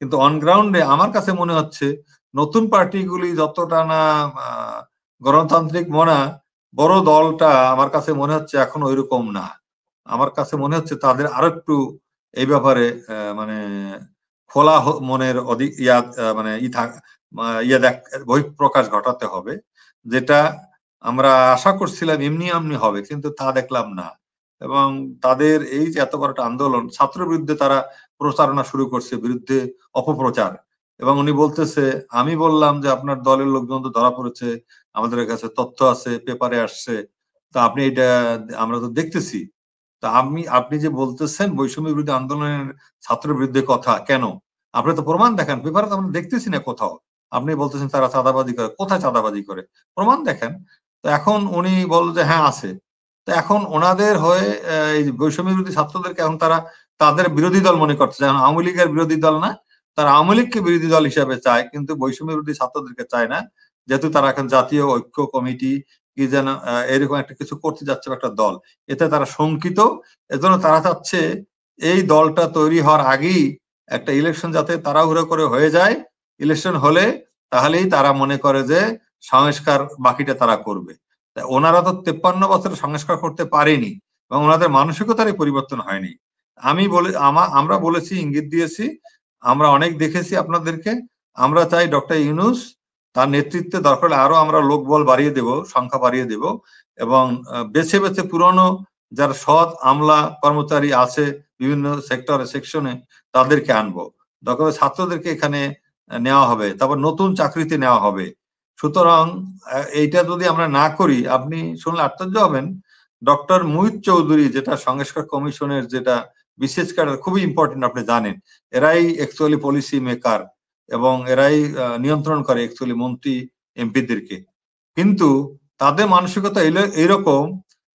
কিন্তু অন গ্রাউন্ডে আমার কাছে মনে হচ্ছে নতুন পার্টিগুলি যতটা না গণতান্ত্রিক মনা, বড় দলটা আমার কাছে মনে হচ্ছে এখন ওইরকম না। আমার কাছে মনে হচ্ছে তাদের আরো একটু এই ব্যাপারে মানে খোলা মনের অধিক মানে বহিঃপ্রকাশ ঘটাতে হবে, যেটা আমরা আশা করছিলাম এমনি এমনি হবে, কিন্তু তা দেখলাম না। এবং তাদের এই যে এত বড় একটা আন্দোলন, ছাত্র বিরুদ্ধে তারা প্রচারণা শুরু করছে, বিরুদ্ধে অপপ্রচার। এবং উনি বলতেছে, আমি বললাম যে আপনার দলের লোকজন তো ধরা পড়েছে, আমাদের কাছে তথ্য আছে, পেপারে আসছে, তা আপনি এটা আমরা তো দেখতেছি। তা আপনি যে বলতেছেন বৈষম্য বিরোধী আন্দোলনের ছাত্র বিরুদ্ধে কথা, কেন? আপনি তো প্রমাণ দেখান, পেপারে তো আমরা দেখতেছি না কোথাও। আপনি বলতেছেন তারা চাঁদাবাজি করে, কোথায় চাঁদাবাজি করে? প্রমাণ দেখেন। তো এখন উনি বল যে হ্যাঁ আছে। তো এখন ওনাদের হয়ে এই বৈষম্য বিরোধী ছাত্রদেরকে এখন তারা তাদের বিরোধী দল মনে করছে, এখন আওয়ামী লীগের বিরোধী দল না, তারা আওয়ামী লীগকে বিরোধী দল হিসাবে চায়, কিন্তু বৈষম্য বিরোধী ছাত্রদেরকে চায় না। যেহেতু তারা এখন জাতীয় ঐক্য কমিটি কি যেন এরকম একটা কিছু করতে যাচ্ছে একটা দল, এতে তারা শঙ্কিত। এজন্য তারা চাচ্ছে এই দলটা তৈরি হওয়ার আগেই একটা ইলেকশন যাতে তাড়াহুড়ো করে হয়ে যায়, ইলেকশন হলে তাহলেই তারা মনে করে যে সংস্কার বাকিটা তারা করবে। ওনারা তো 53 বছরে সংস্কার করতে পারেনি, এবং ওনাদের মানসিকতারই পরিবর্তন হয়নি। আমি বলে আমরা বলেছি, ইঙ্গিত দিয়েছি, আমরা অনেক দেখেছি আপনাদেরকে। আমরা চাই ডক্টর ইউনূস তার নেতৃত্বে দরকার হলে আরো আমরা লোকবল বাড়িয়ে দেব, সংখ্যা বাড়িয়ে দেব, এবং বেছে বেছে পুরনো যারা সৎ আমলা কর্মচারী আছে বিভিন্ন সেক্টরে সেকশনে, তাদেরকে আনবো। দরকার ছাত্রদেরকে এখানে নেওয়া হবে, তারপর নতুন চাকরিতে নেওয়া হবে। সুতরাং এইটা যদি আমরা না করি, আপনি শুনলে আশ্চর্য হবেন, ডক্টর মুহিত চৌধুরী, যেটা সংস্কার কমিশনের যেটা বিশেষ ক্যাডার, খুবই ইম্পর্টেন্ট, আপনি জানেন, এরাই অ্যাকচুয়ালি পলিসি মেকার, এবং এরাই নিয়ন্ত্রণ করে অ্যাকচুয়ালি মন্ত্রী এমপিদেরকে। কিন্তু তাদের মানসিকতা এইরকম,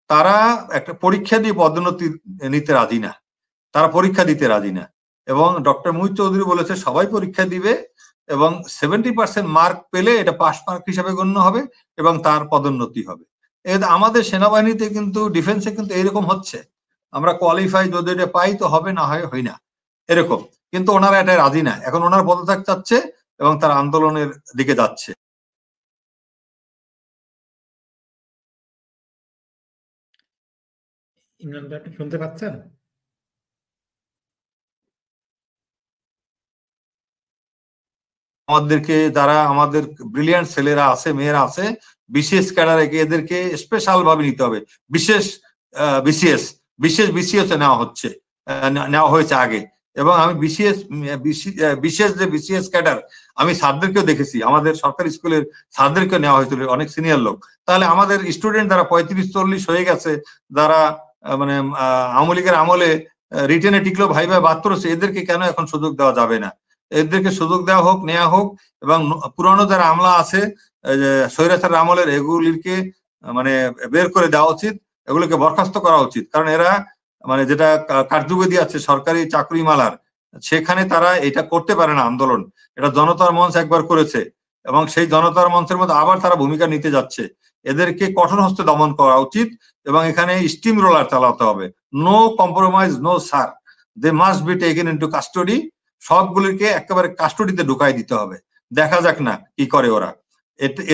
তারা একটা পরীক্ষা দিয়ে পদোন্নতি নিতে রাজি না, তারা পরীক্ষা দিতে রাজি না। এবং ডক্টর মুহিত চৌধুরী বলেছে সবাই পরীক্ষা দিবে, এবং 70% মার্ক পেলে এটা পাস মার্ক হিসাবে গণ্য হবে, এবং তার পদোন্নতি হবে। আমাদের সেনাবাহিনীতে কিন্তু, ডিফেন্সে কিন্তু এরকম হচ্ছে, আমরা কোয়ালিফাই যদি এটা পাই তো হবে, না হয় হই না, এরকম। কিন্তু ওনারা এটা রাজি না, এখন ওনারা পদত্যাগ চাচ্ছে, এবং তারা আন্দোলনের দিকে যাচ্ছে। ইমরান ভাই, আপনি শুনতে পাচ্ছেন? আমাদেরকে যারা আমাদের ব্রিলিয়ান্ট ছেলেরা আছে, মেয়েরা আছে, বিশেষ ক্যাডারে এদেরকে স্পেশাল ভাবে নিতে হবে। বিশেষ বিসিএস বিশেষ নেওয়া হচ্ছে, নেওয়া হয়েছে আগে। এবং আমি বিশেষ যে বিসিএস ক্যাডার, আমি স্যারদেরকেও দেখেছি, আমাদের সরকারি স্কুলের স্যারদেরকেও নেওয়া হয়েছিল, অনেক সিনিয়র লোক। তাহলে আমাদের স্টুডেন্ট যারা 35-40 হয়ে গেছে, যারা মানে আওয়ামী লীগের আমলে রিটেনে টিকলো, ভাই ভাই বাদ পড়েছে, এদেরকে কেন এখন সুযোগ দেওয়া যাবে না? এদেরকে সুযোগ দেওয়া হোক, নেওয়া হোক। এবং পুরানো যারা আমলা আছে, স্বৈরাচার আমলের, এগুলিকে মানে বের করে দেওয়া উচিত, এগুলোকে বরখাস্ত করা উচিত। কারণ এরা মানে যেটা কার্যবিধি আছে সরকারি চাকরি মালার, সেখানে তারা এটা করতে পারে না আন্দোলন। এটা জনতার মঞ্চ একবার করেছে এবং সেই জনতার মঞ্চের মধ্যে আবার তারা ভূমিকা নিতে যাচ্ছে। এদেরকে কঠোর হস্তে দমন করা উচিত এবং এখানে স্টিম রোলার চালাতে হবে। No compromise, no sir, they must be taken into custody. সবগুলিকে একেবারে কাস্টডিতে ঢুকাই দিতে হবে। দেখা যাক না কি করে ওরা।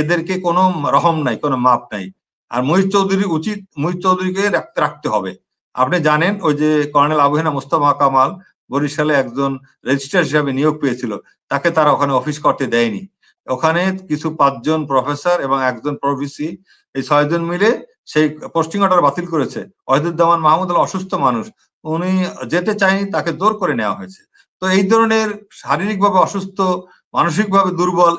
এদেরকে কোনো রহম নাই, কোনো মাপ নাই। আর মুহিত চৌধুরী উচিত, মুহিত চৌধুরীকে রাখতে হবে। আপনি জানেন ওই যে কর্নেল আবু হেনা মোস্তফা কামাল বরিশালে একজন রেজিস্ট্রার হিসাবে নিয়োগ পেয়েছিল, তাকে তারা ওখানে অফিস করতে দেয়নি। ওখানে কিছু 5 জন প্রফেসর এবং একজন প্রভিসি, এই 6 জন মিলে সেই পোস্টিং অর্ডার বাতিল করেছে। ওয়াহিদুজ্জামান মাহমুদ অসুস্থ মানুষ, উনি যেতে চায়নি, তাকে জোর করে নেওয়া হয়েছে। তো এই ধরনের শারীরিকভাবে অসুস্থ, মানসিকভাবে দুর্বল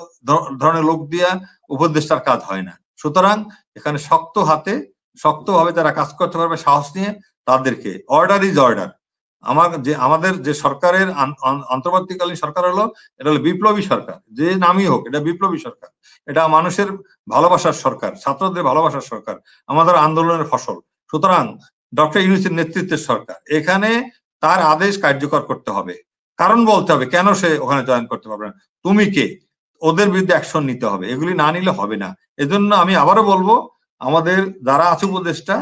ধরনের লোক দিয়া উপদেষ্টার কাজ হয় না। সুতরাং এখানে শক্ত হাতে, শক্তভাবে যারা কাজ করতে পারবে সাহস নিয়ে, তাদেরকে, অর্ডার ইজ অর্ডার। আমাদের যে সরকারের অন্তর্বর্তীকালীন সরকার হলো, এটা হলো বিপ্লবী সরকার, যে নামই হোক, এটা বিপ্লবী সরকার। এটা মানুষের ভালোবাসার সরকার, ছাত্রদের ভালোবাসার সরকার, আমাদের আন্দোলনের ফসল। সুতরাং ডক্টর ইউনূসের নেতৃত্বের সরকার, এখানে তার আদেশ কার্যকর করতে হবে। কারণ বলতে হবে কেন সে ওখানে জয়েন করতে পারবে না, তুমি কে, ওদের বিরুদ্ধে অ্যাকশন নিতে হবে। এগুলি না নিলে হবে না। এজন্য আমি আবারও বলবো, আমাদের যারা আছে উপদেষ্টা,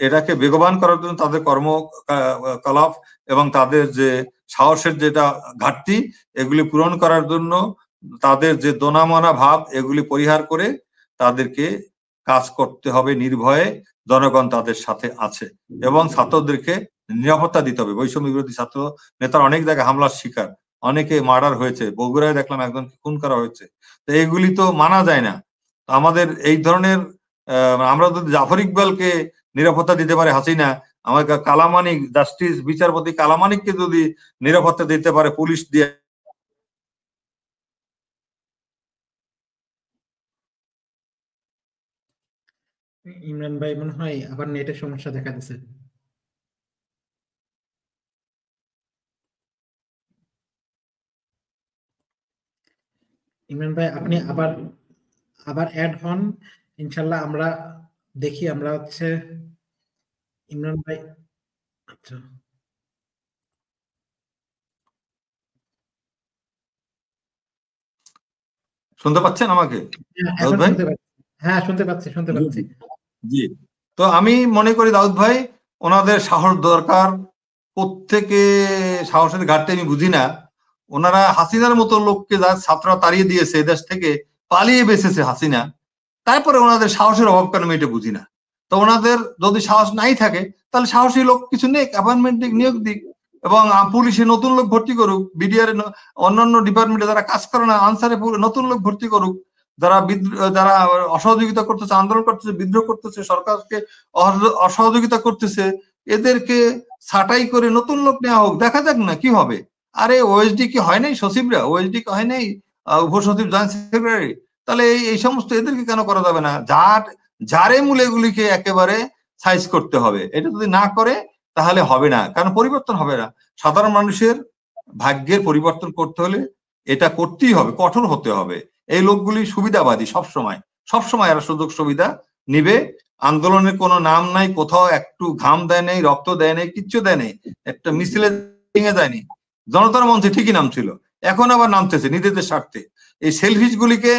এটাকে বেগবান করার জন্য তাদের কর্মকলাপ এবং তাদের যে সাহসের যেটা ঘাটতি, এগুলি পূরণ করার জন্য তাদের যে দোনামনা ভাব, এগুলি পরিহার করে তাদেরকে কাজ করতে হবে নির্ভয়ে। জনগণ তাদের সাথে আছে এবং ছাত্রদেরকে নিরাপত্তা দিতে হবে। বৈষম্য বিরোধী ছাত্র নেতার অনেক জায়গায় হামলার শিকার, অনেকে মার্ডার হয়েছে, বগুড়ায় দেখলাম একজনকে খুন করা হয়েছে। তো এইগুলি তো মানা যায় না। আমাদের এই ধরনের আমরা যদি জাফর ইকবালকে নিরাপত্তা দিতে পারে হাসিনা, আমাকে কালামানিক, জাস্টিস বিচারপতি কালামানিককে যদি নিরাপত্তা দিতে পারে পুলিশ দিয়ে। ইমরান ভাই মনে হয় আবার নেটের সমস্যা দেখা দিচ্ছে। ইমরান ভাই, আপনি আবার আবার অ্যাড হন, ইনশাল্লাহ আমরা দেখি, আমরা হচ্ছে ইমরান ভাই। আচ্ছা, শুনতে পাচ্ছেন আমাকে দাউদ এখন ভাই? শুনতে পাচ্ছি। হ্যাঁ, শুনতে পাচ্ছি, শুনতে পাচ্ছি। জি। তো আমি মনে করি দাউদ ভাই, ওনাদের সাহস দরকার। প্রত্যেকে সাহসের ঘাটতি আমি বুঝি না। ওনারা হাসিনার মতো লোককে, যার ছাত্ররা তাড়িয়ে দিয়েছে এদেশ থেকে, পালিয়ে বেঁচেছে হাসিনা, তারপরে ওনাদের সাহসের অভাব কেন আমি এটা বুঝি না। তো ওনাদের যদি সাহস নাই থাকে, তাহলে সাহসী লোক কিছু নেই, অ্যাপয়েন্টমেন্ট নিয়োগ দিক এবং পুলিশে নতুন লোক ভর্তি করুক, বিডিআর অন্যান্য ডিপার্টমেন্টে যারা কাজ করে না, আনসারে নতুন লোক ভর্তি করুক। যারা অসহযোগিতা করতেছে, আন্দোলন করতেছে, বিদ্রোহ করতেছে, সরকারকে অসহযোগিতা করতেছে, এদেরকে ছাঁটাই করে নতুন লোক নেওয়া হোক, দেখা যাক না কি হবে। আরে ওএসডি কি হয় নাই, সচিবরা ওএসডি কি হয় নাই, উপসচিব, জয়েন্ট সেক্রেটারি, তাহলে এই সমস্ত এদেরকে কেন করা যাবে না? যারে মূলে এগুলিকে একেবারে সাইজ করতে হবে। এটা যদি না করে তাহলে হবে না, কারণ পরিবর্তন হবে না। সাধারণ মানুষের ভাগ্যের পরিবর্তন করতে হলে এটা করতেই হবে, কঠোর হতে হবে। এই লোকগুলি সুবিধাবাদী, সবসময় সবসময় এরা সুযোগ সুবিধা নিবে। আন্দোলনের কোনো নাম নাই, কোথাও একটু ঘাম দেয় নাই, রক্ত দেয় নাই, কিচ্ছু দেয় নাই, একটা মিছিলে ভেঙে যায়নি। জনতার মঞ্চে ঠিকই নামছিল, এখন আবার নামতেছে নিজেদের স্বার্থে। এই সেলফিশ গুলিকে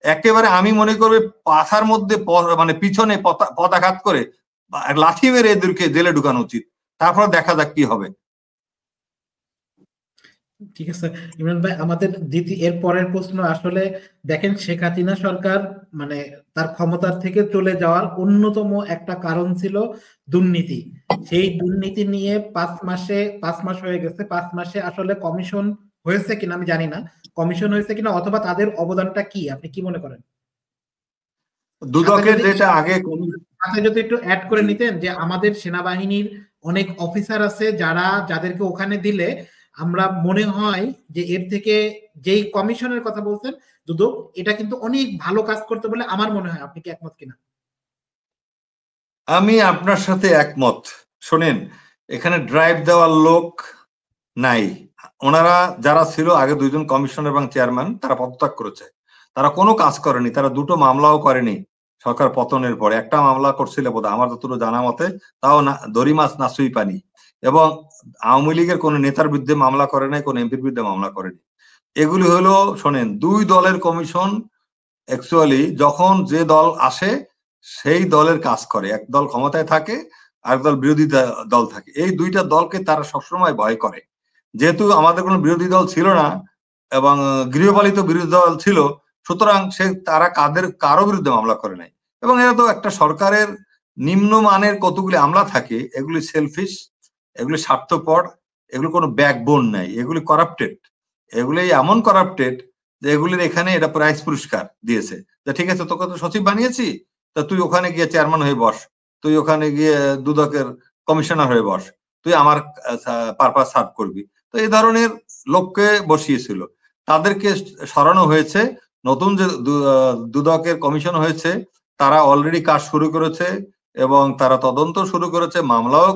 একেবারে আমি মনে করবে পাথার মধ্যে, মানে পিছনে পদাঘাত করে লাঠি মেরে এদেরকে জেলে ঢুকানো উচিত। তারপর দেখা যাক কি হবে। ঠিক আছে ইমরান ভাই, আমাদের এর পরের প্রশ্ন আসলে দেখেন, শেখ হাসিনা সরকার মানে তার ক্ষমতার থেকে চলে যাওয়ার অন্যতম একটা কারণ ছিল দুর্নীতি। সেই দুর্নীতি নিয়ে 5 মাস হয়ে গেছে, 5 মাসে আসলে কমিশন হয়েছে কিনা আমি জানি না, কমিশন হয়েছে কিনা অথবা তাদের অবদানটা কি আপনি কি মনে করেন? সাথে দুদকের যদি যেটা আগে সাথে যদি একটু অ্যাড করে নিতেন যে আমাদের সেনাবাহিনীর অনেক অফিসার আছে যাদেরকে ওখানে দিলে আমরা মনে হয় যে এর থেকে যেই কমিশনের কথা বলছেন দুদক, এটা কিন্তু অনেক ভালো কাজ করতে বলে আমার মনে হয়। আপনি কি একমত কিনা? আমি আপনার সাথে একমত। শোনেন, এখানে ড্রাইভ দেওয়ার লোক নাই। ওনারা যারা ছিল আগে, দুইজন কমিশনার এবং চেয়ারম্যান, তারা পদত্যাগ করেছে। তারা কোনো কাজ করেনি, তারা দুটো মামলাও করেনি সরকার পতনের পরে। একটা মামলা করছিল বোধহয় আমার যতটুকু জানা মতে, তাও না দড়ি মাছ না সুই পানি। এবং আওয়ামী লীগের কোন নেতার বিরুদ্ধে মামলা করে নাই, কোন এমপির বিরুদ্ধে মামলা করেনি। এগুলি হলো, শোনেন, দুই দলের কমিশন। অ্যাকচুয়ালি যখন যে দল আসে সেই দলের কাজ করে, এক দল ক্ষমতায় থাকে আর দল বিরোধী দল থাকে, এই দুইটা দলকে তারা সবসময় ভয় করে। যেহেতু আমাদের কোনো বিরোধী দল ছিল না এবং গৃহপালিত বিরোধী দল ছিল, সুতরাং তারা কারো বিরুদ্ধে মামলা করে নাই। এবং এরা তো একটা সরকারের নিম্নমানের কতগুলি আমলা থাকে, এগুলি সেলফিশ, এগুলি স্বার্থপর, এগুলো কোনো ব্যাকবোন নাই, এগুলি করাপ্টেড। এগুলি এমন করাপ্টেড যে এগুলির এখানে এটা প্রাইজ পুরস্কার দিয়েছে যে ঠিক আছে, তোকে তো সচিব বানিয়েছি, তা তুই ওখানে গিয়ে চেয়ারম্যান হয়ে বস, তুই ওখানে গিয়ে দুদকের কমিশনার হয়ে বস, তুই আমার পারপাস সার্ভ করবি। তো এই ধরনের লোককে বসিয়েছিল, তাদেরকে সরানো হয়েছে। নতুন যে দুদকের কমিশন হয়েছে, তারা অলরেডি কাজ শুরু করেছে এবং তারা তদন্ত শুরু করেছে, মামলাও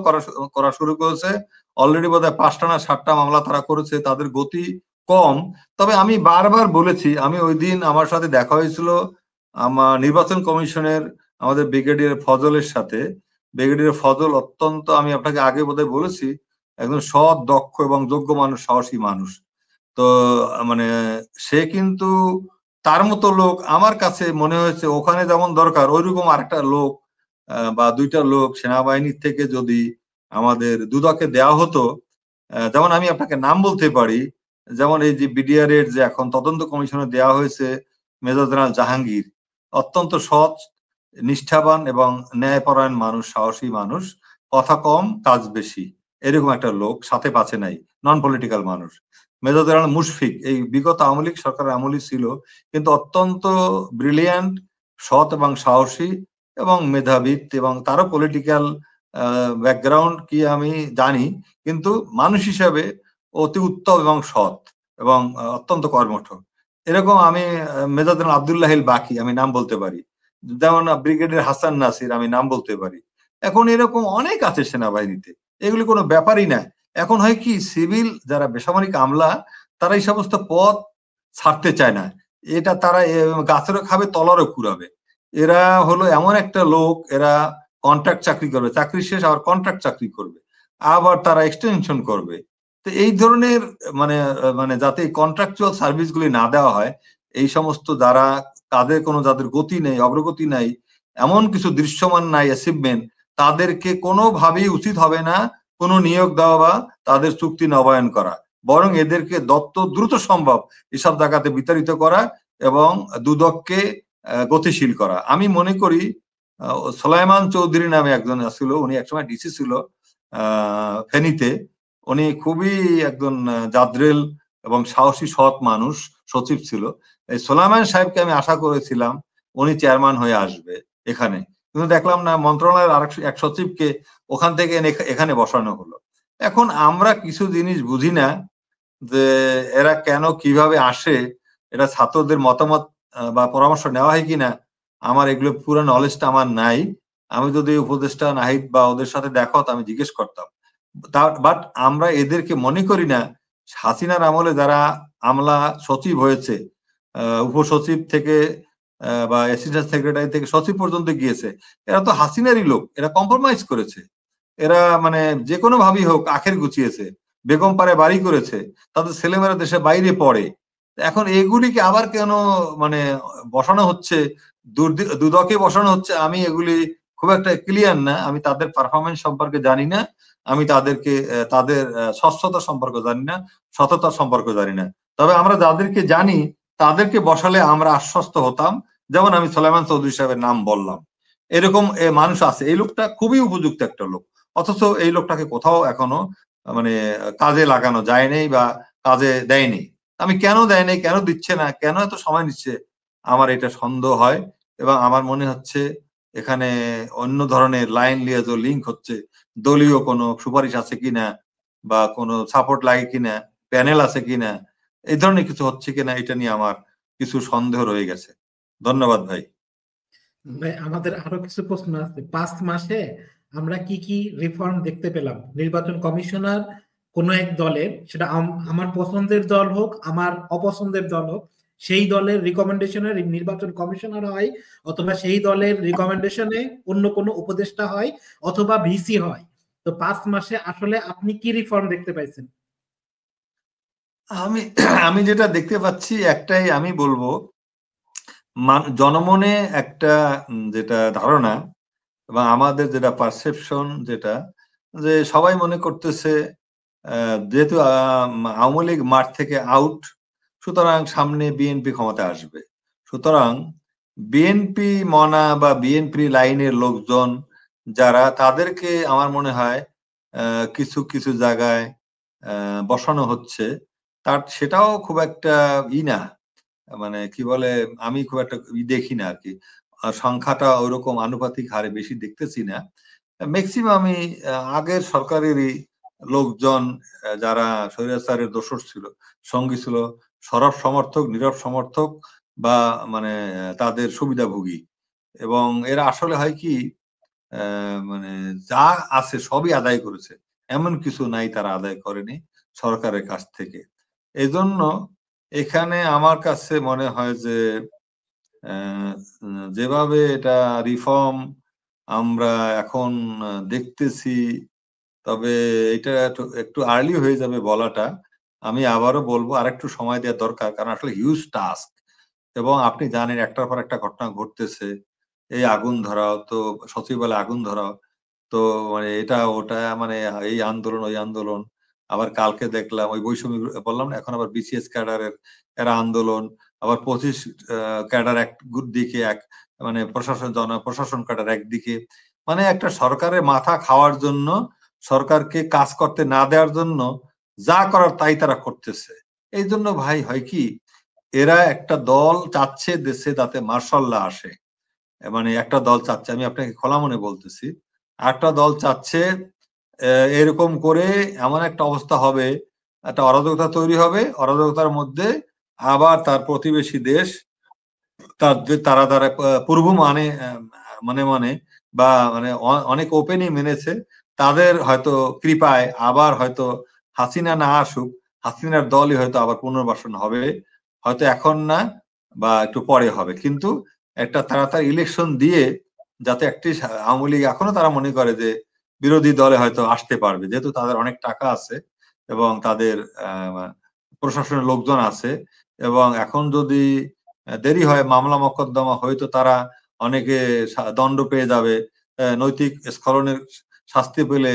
করা শুরু করেছে। অলরেডি বোধহয় 5টা না 7টা মামলা তারা করেছে। তাদের গতি কম, তবে আমি বারবার বলেছি, আমি ওই দিন আমার সাথে দেখা হয়েছিল আমার নির্বাচন কমিশনের আমাদের ব্রিগেডিয়ার ফজলের সাথে। ব্রিগেডিয়ার ফজল অত্যন্ত, আমি আপনাকে আগে বোধহয় বলেছি, একজন সৎ, দক্ষ এবং যোগ্য মানুষ, সাহসী মানুষ। তো মানে সে কিন্তু, তার মতো লোক আমার কাছে মনে হয়েছে ওখানে যেমন দরকার, ওইরকম আরেকটা লোক বা দুইটা লোক সেনাবাহিনীর থেকে যদি আমাদের দুদকে দেওয়া হতো। যেমন আমি আপনাকে নাম বলতে পারি, যেমন এই যে বিডিআর এর যে এখন তদন্ত কমিশনে দেওয়া হয়েছে মেজর জেনারেল জাহাঙ্গীর, অত্যন্ত সৎ, নিষ্ঠাবান এবং ন্যায়পরায়ণ মানুষ, সাহসী মানুষ, কথা কম কাজ বেশি, এরকম একটা লোক সাথে পাচ্ছে নাই, নন পলিটিক্যাল মানুষ। মেজর জেনারেল মুশফিক এই বিগত আওয়ামী লীগ সরকারের আমলই ছিল, কিন্তু অত্যন্ত ব্রিলিয়ান্ট, সৎ এবং সাহসী এবং মেধাবী, এবং তারও পলিটিক্যাল ব্যাকগ্রাউন্ড কি আমি জানি, কিন্তু মানুষ হিসাবে অতি উত্তম এবং সৎ এবং অত্যন্ত কর্মঠ। এরকম আমি মেজর জেনারেল আব্দুল্লাহিল বাকি আমি নাম বলতে পারি, যেমন ব্রিগেডিয়ার হাসান নাসির আমি নাম বলতে পারি। এখন এরকম অনেক আছে সেনাবাহিনীতে, এগুলি কোনো ব্যাপারই না। এখন হয় কি, সিভিল যারা বেসামরিক আমলা, তারা এই সমস্ত পদ ছাড়তে চায় না। এটা তারা গাছেরও খাবে, তলারও কুড়াবে। এরা হলো এমন একটা লোক, এরা কন্ট্রাক্ট চাকরি করবে, চাকরি শেষ আবার কন্ট্রাক্ট চাকরি করবে, আবার তারা এক্সটেনশন করবে। তো এই ধরনের মানে মানে যাতে কন্ট্রাকচুয়াল সার্ভিস গুলি না দেওয়া হয়, এই সমস্ত যারা যাদের গতি নেই, অগ্রগতি নাই, এমন কিছু দৃশ্যমান নাই অ্যাচিভমেন্ট, তাদেরকে কোনোভাবেই উচিত হবে না কোনো নিয়োগ দেওয়া বা তাদের চুক্তি নবায়ন করা। বরং এদেরকে দ্রুত সম্ভব এসব জায়গাতে বিতাড়িত করা এবং দুদককে গতিশীল করা। আমি মনে করি সোলাইমান চৌধুরী নামে একজন ছিল, উনি একসময় ডিসি ছিল ফেনীতে। উনি খুবই একজন জাদ্রেল এবং সাহসী সৎ মানুষ, সচিব ছিল। এই সোলাইমান সাহেবকে আমি আশা করেছিলাম উনি চেয়ারম্যান হয়ে আসবে এখানে, কিন্তু দেখলাম না, মন্ত্রণালয়ের এক সচিবকে ওখান থেকে এখানে বসানো হলো। এখন আমরা কিছু জিনিস বুঝি না যে এরা কেন কিভাবে আসে, এটা ছাত্রদের মতামত বা পরামর্শ নেওয়া হয় কিনা, আমার এগুলো পুরো নলেজটা আমার নাই। আমি যদি উপদেষ্টা নাহিদ বা ওদের সাথে দেখা হতো আমি জিজ্ঞেস করতাম। বাট আমরা এদেরকে মনে করি না, হাসিনার আমলে যারা আমলা সচিব হয়েছে, উপসচিব থেকে বা অ্যাসিস্ট্যান্ট সেক্রেটারি থেকে সচিব পর্যন্ত গিয়েছে, এরা তো হাসিনারই লোক, এরা কম্প্রোমাইজ করেছে। এরা মানে যে কোনো ভাবেই হোক আখের গুছিয়েছে, বেগম পারে বাড়ি করেছে, তাদের ছেলেমেয়েরা দেশে বাইরে পড়ে। এখন এগুলিকে আবার কেন মানে বসানো হচ্ছে, দুদকে বসানো হচ্ছে, আমি এগুলি খুব একটা ক্লিয়ার না। আমি তাদের পারফরমেন্স সম্পর্কে জানি না, আমি তাদেরকে তাদের স্বচ্ছতা সম্পর্কে জানি না, সততা সম্পর্কে জানি না। তবে আমরা যাদেরকে জানি তাদেরকে বসালে আমরা আশ্বস্ত হতাম। যেমন আমি সোলাইমান চৌধুরী সাহেবের নাম বললাম, এরকম মানুষ আছে। এই লোকটা খুবই উপযুক্ত একটা লোক, অথচ এই লোকটাকে কোথাও এখনো মানে কাজে লাগানো যায় নাই বা কাজে দেয়নি। আমি কেন দেয় নাই, কেন দিচ্ছে না, কেন এত সময় নিচ্ছে, আমার এটা সন্দেহ হয়। এবং আমার মনে হচ্ছে এখানে অন্য ধরনের লাইন লিয়াজো লিঙ্ক হচ্ছে, দলীয় কোনো সুপারিশ আছে কিনা বা কোনো সাপোর্ট লাগে কিনা, প্যানেল আছে কিনা, এই ধরনের কিছু হচ্ছে কিনা, এটা নিয়ে আমার কিছু সন্দেহ রয়ে গেছে। ধন্যবাদ ভাই। ভাই আমাদের আরো কিছু প্রশ্ন আছে। 5 মাসে আমরা কি কি রিফর্ম দেখতে পেলাম? নির্বাচন কমিশনার কোন এক দলের, সেটা আমার পছন্দের দল হোক, আমার অপছন্দের দল হোক, সেই দলের রিকমেন্ডেশনে নির্বাচন কমিশনার হয়, অথবা সেই দলের রিকমেন্ডেশনে অন্য কোনো উপদেষ্টা হয়, অথবা ভিসি হয়। তো 5 মাসে আসলে আপনি কি রিফর্ম দেখতে পাইছেন? আমি আমি যেটা দেখতে পাচ্ছি একটাই আমি বলবো, জনমনে একটা যেটা ধারণা এবং আমাদের যেটা পারসেপশন, যেটা যে সবাই মনে করতেছে যেহেতু আওয়ামী লীগ মাঠ থেকে আউট, সুতরাং সামনে বিএনপি ক্ষমতায় আসবে। সুতরাং বিএনপি মনা বা বিএনপি লাইনের লোকজন যারা, তাদেরকে আমার মনে হয় কিছু কিছু জায়গায় বসানো হচ্ছে। তার সেটাও খুব একটা না, মানে কি বলে, আমি খুব একটা দেখি না আর কি, সংখ্যাটা ওইরকম আনুপাতিক হারে বেশি দেখতেছি না। ম্যাক্সিমামই আগের সরকারেরই লোকজন, যারা স্বৈরাচারের দোসর ছিল, সঙ্গী ছিল, সরব সমর্থক, নীরব সমর্থক বা মানে তাদের সুবিধাভোগী। এবং এরা আসলে হয় কি, মানে যা আছে সবই আদায় করেছে, এমন কিছু নাই তারা আদায় করেনি সরকারের কাছ থেকে। এই জন্য এখানে আমার কাছে মনে হয় যে যেভাবে এটা রিফর্ম আমরা এখন দেখতেছি, তবে এটা একটু আর্লি হয়ে যাবে বলাটা। আমি আবারও বলবো আরেকটু সময় দেওয়া দরকার, কারণ আসলে হিউজ টাস্ক। এবং আপনি জানেন একটার পর একটা ঘটনা ঘটতেছে, এই আগুন ধরাও তো, সচিবালয়ে আগুন ধরাও তো, মানে এটা ওটা, মানে এই আন্দোলন ওই আন্দোলন, আবার কালকে দেখলাম ওই বৈষম্য বললাম না, এখন আবার বিসিএস ক্যাডারের এরা আন্দোলন, আবার 25 ক্যাডার এক দিকে, এক মানে প্রশাসন ক্যাডার একদিকে, মানে একটা সরকারের মাথা খাওয়ার জন্য, সরকারকে কাজ করতে না দেওয়ার জন্য যা করার তাই তারা করতেছে। এই জন্য ভাই হয় কি, এরা একটা দল চাচ্ছে দেশে যাতে মার্শাল ল আসে, মানে একটা দল চাচ্ছে, আমি আপনাকে খোলা মনে বলতেছি, একটা দল চাচ্ছে এরকম করে এমন একটা অবস্থা হবে, একটা অরাজকতা তৈরি হবে, অরাজকতার মধ্যে আবার তার প্রতিবেশী দেশ তারা তারা পূর্ব মানে মানে মানে বা মানে অনেক ওপেনই মেনেছে, তাদের হয়তো কৃপায় আবার হয়তো হাসিনা না আসুক, হাসিনার দলই হয়তো আবার পুনর্বাসন হবে, হয়তো এখন না বা একটু পরে হবে, কিন্তু একটা তাড়াতাড়ি ইলেকশন দিয়ে যাতে একটি আওয়ামী লীগ এখনো তারা মনে করে যে বিরোধী দলে হয়তো আসতে পারবে, যেহেতু তাদের অনেক টাকা আছে এবং তাদের প্রশাসনের লোকজন আছে। এবং এখন যদি দেরি হয়, মামলা মোকদ্দমা হয়তো তারা অনেকে দণ্ড পেয়ে যাবে, নৈতিক স্খলনের শাস্তি পেলে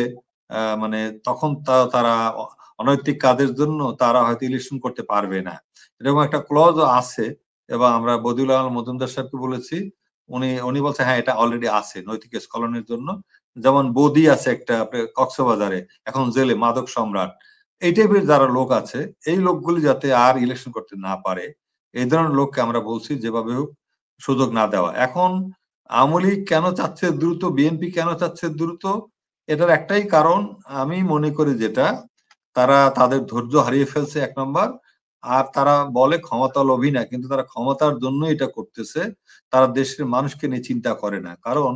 মানে তখন তারা অনৈতিক কাজের জন্য তারা হয়তো ইলেকশন করতে পারবে না, এরকম একটা ক্লজ আছে। এবং আমরা বদিউল আলম মজুমদার সাহেবকে বলেছি, উনি উনি বলছে হ্যাঁ এটা অলরেডি আছে নৈতিক স্খলনের জন্য। যেমন বদি আছে একটা কক্সবাজারে, এখন জেলে, মাদক সম্রাট। এই টাইপের যারা লোক আছে, এই লোকগুলি যাতে আর ইলেকশন করতে না পারে, এই ধরনের লোককে আমরা বলছি যেভাবে হোক সুযোগ না দেওয়া। এখন আওয়ামী লীগ কেন চাচ্ছে দ্রুত, বিএনপি কেন চাচ্ছে দ্রুত, এটার একটাই কারণ আমি মনে করি, যেটা তারা তাদের ধৈর্য হারিয়ে ফেলছে 1 নম্বর। আর তারা বলে ক্ষমতা লোভী না, কিন্তু তারা ক্ষমতার জন্য এটা করতেছে। তারা দেশের মানুষকে নিয়ে চিন্তা করে না, কারণ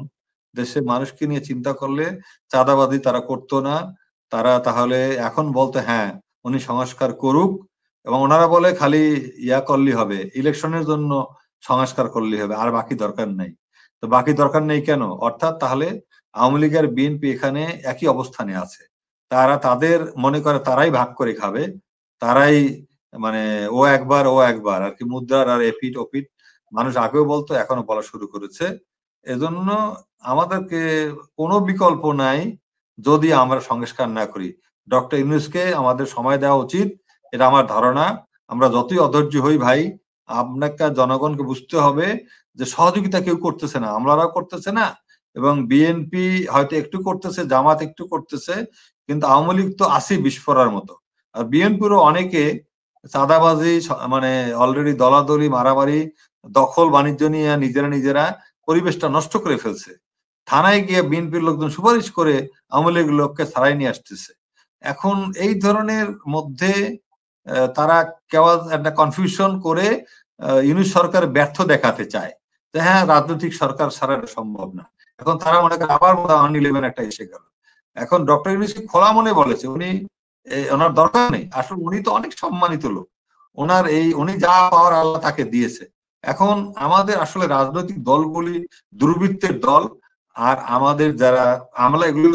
দেশের মানুষকে নিয়ে চিন্তা করলে চাঁদাবাজি তারা করতো না। তারা তাহলে এখন বলতে হ্যাঁ উনি সংস্কার করুক, এবং ওনারা বলে খালি ইয়া করলেই হবে, ইলেকশনের জন্য সংস্কার করলেই হবে, আর বাকি দরকার নাই। তো বাকি দরকার নেই কেন, অর্থাৎ তাহলে আওয়ামী লীগ আর বিএনপি এখানে একই অবস্থানে আছে। তারা তাদের মনে করে তারাই ভাগ করে খাবে, তারাই মানে ও একবার ও একবার আর কি, মুদ্রার আর এপিট ওপিট মানুষ আগেও বলতো, এখনো বলা শুরু করেছে। এজন্য আমাদেরকে কোনো বিকল্প নাই যদি আমরা সংস্কার না করি। ডক্টর ইউনূসকে আমাদের সময় দেওয়া উচিত, এটা আমার ধারণা। আমরা যতই অধৈর্য হই ভাই, আপনাকে জনগণকে বুঝতে হবে যে সহযোগিতা কেউ করতেছে না, আমলারাও করতেছে না, এবং বিএনপি হয়তো একটু করতেছে, জামাত একটু করতেছে, কিন্তু আওয়ামী লীগ তো আছেই বিস্ফোরার মতো। আর বিএনপিরও অনেকে চাঁদাবাজি, মানে অলরেডি দলাদলি, মারামারি, দখল বাণিজ্য নিয়ে নিজেরা পরিবেশটা নষ্ট করে ফেলছে। থানায় গিয়ে বিএনপির লোকজন সুপারিশ করে আওয়ামী লীগ লোককে ছাড়াই নিয়ে আসতেছে। এখন এই ধরনের মধ্যে তারা কেউ একটা কনফিউশন করে ইউনূস সরকার ব্যর্থ দেখাতে চায় যে হ্যাঁ, রাজনৈতিক সরকার ছাড়া সম্ভব না। এখন তারা মনে করে আবার 9/11 একটা এসে গেল। এখন ডক্টর ইউনূস খোলা মনে বলেছে উনি, ওনার দরকার নেই, আসলে উনি তো অনেক সম্মানিত লোক, উনি যা পাওয়ার আল্লাহ তাকে দিয়েছে। এখন আমাদের আসলে রাজনৈতিক দলগুলি দুর্বৃত্তের দল, আর আমাদের যারা আমলা, এগুলো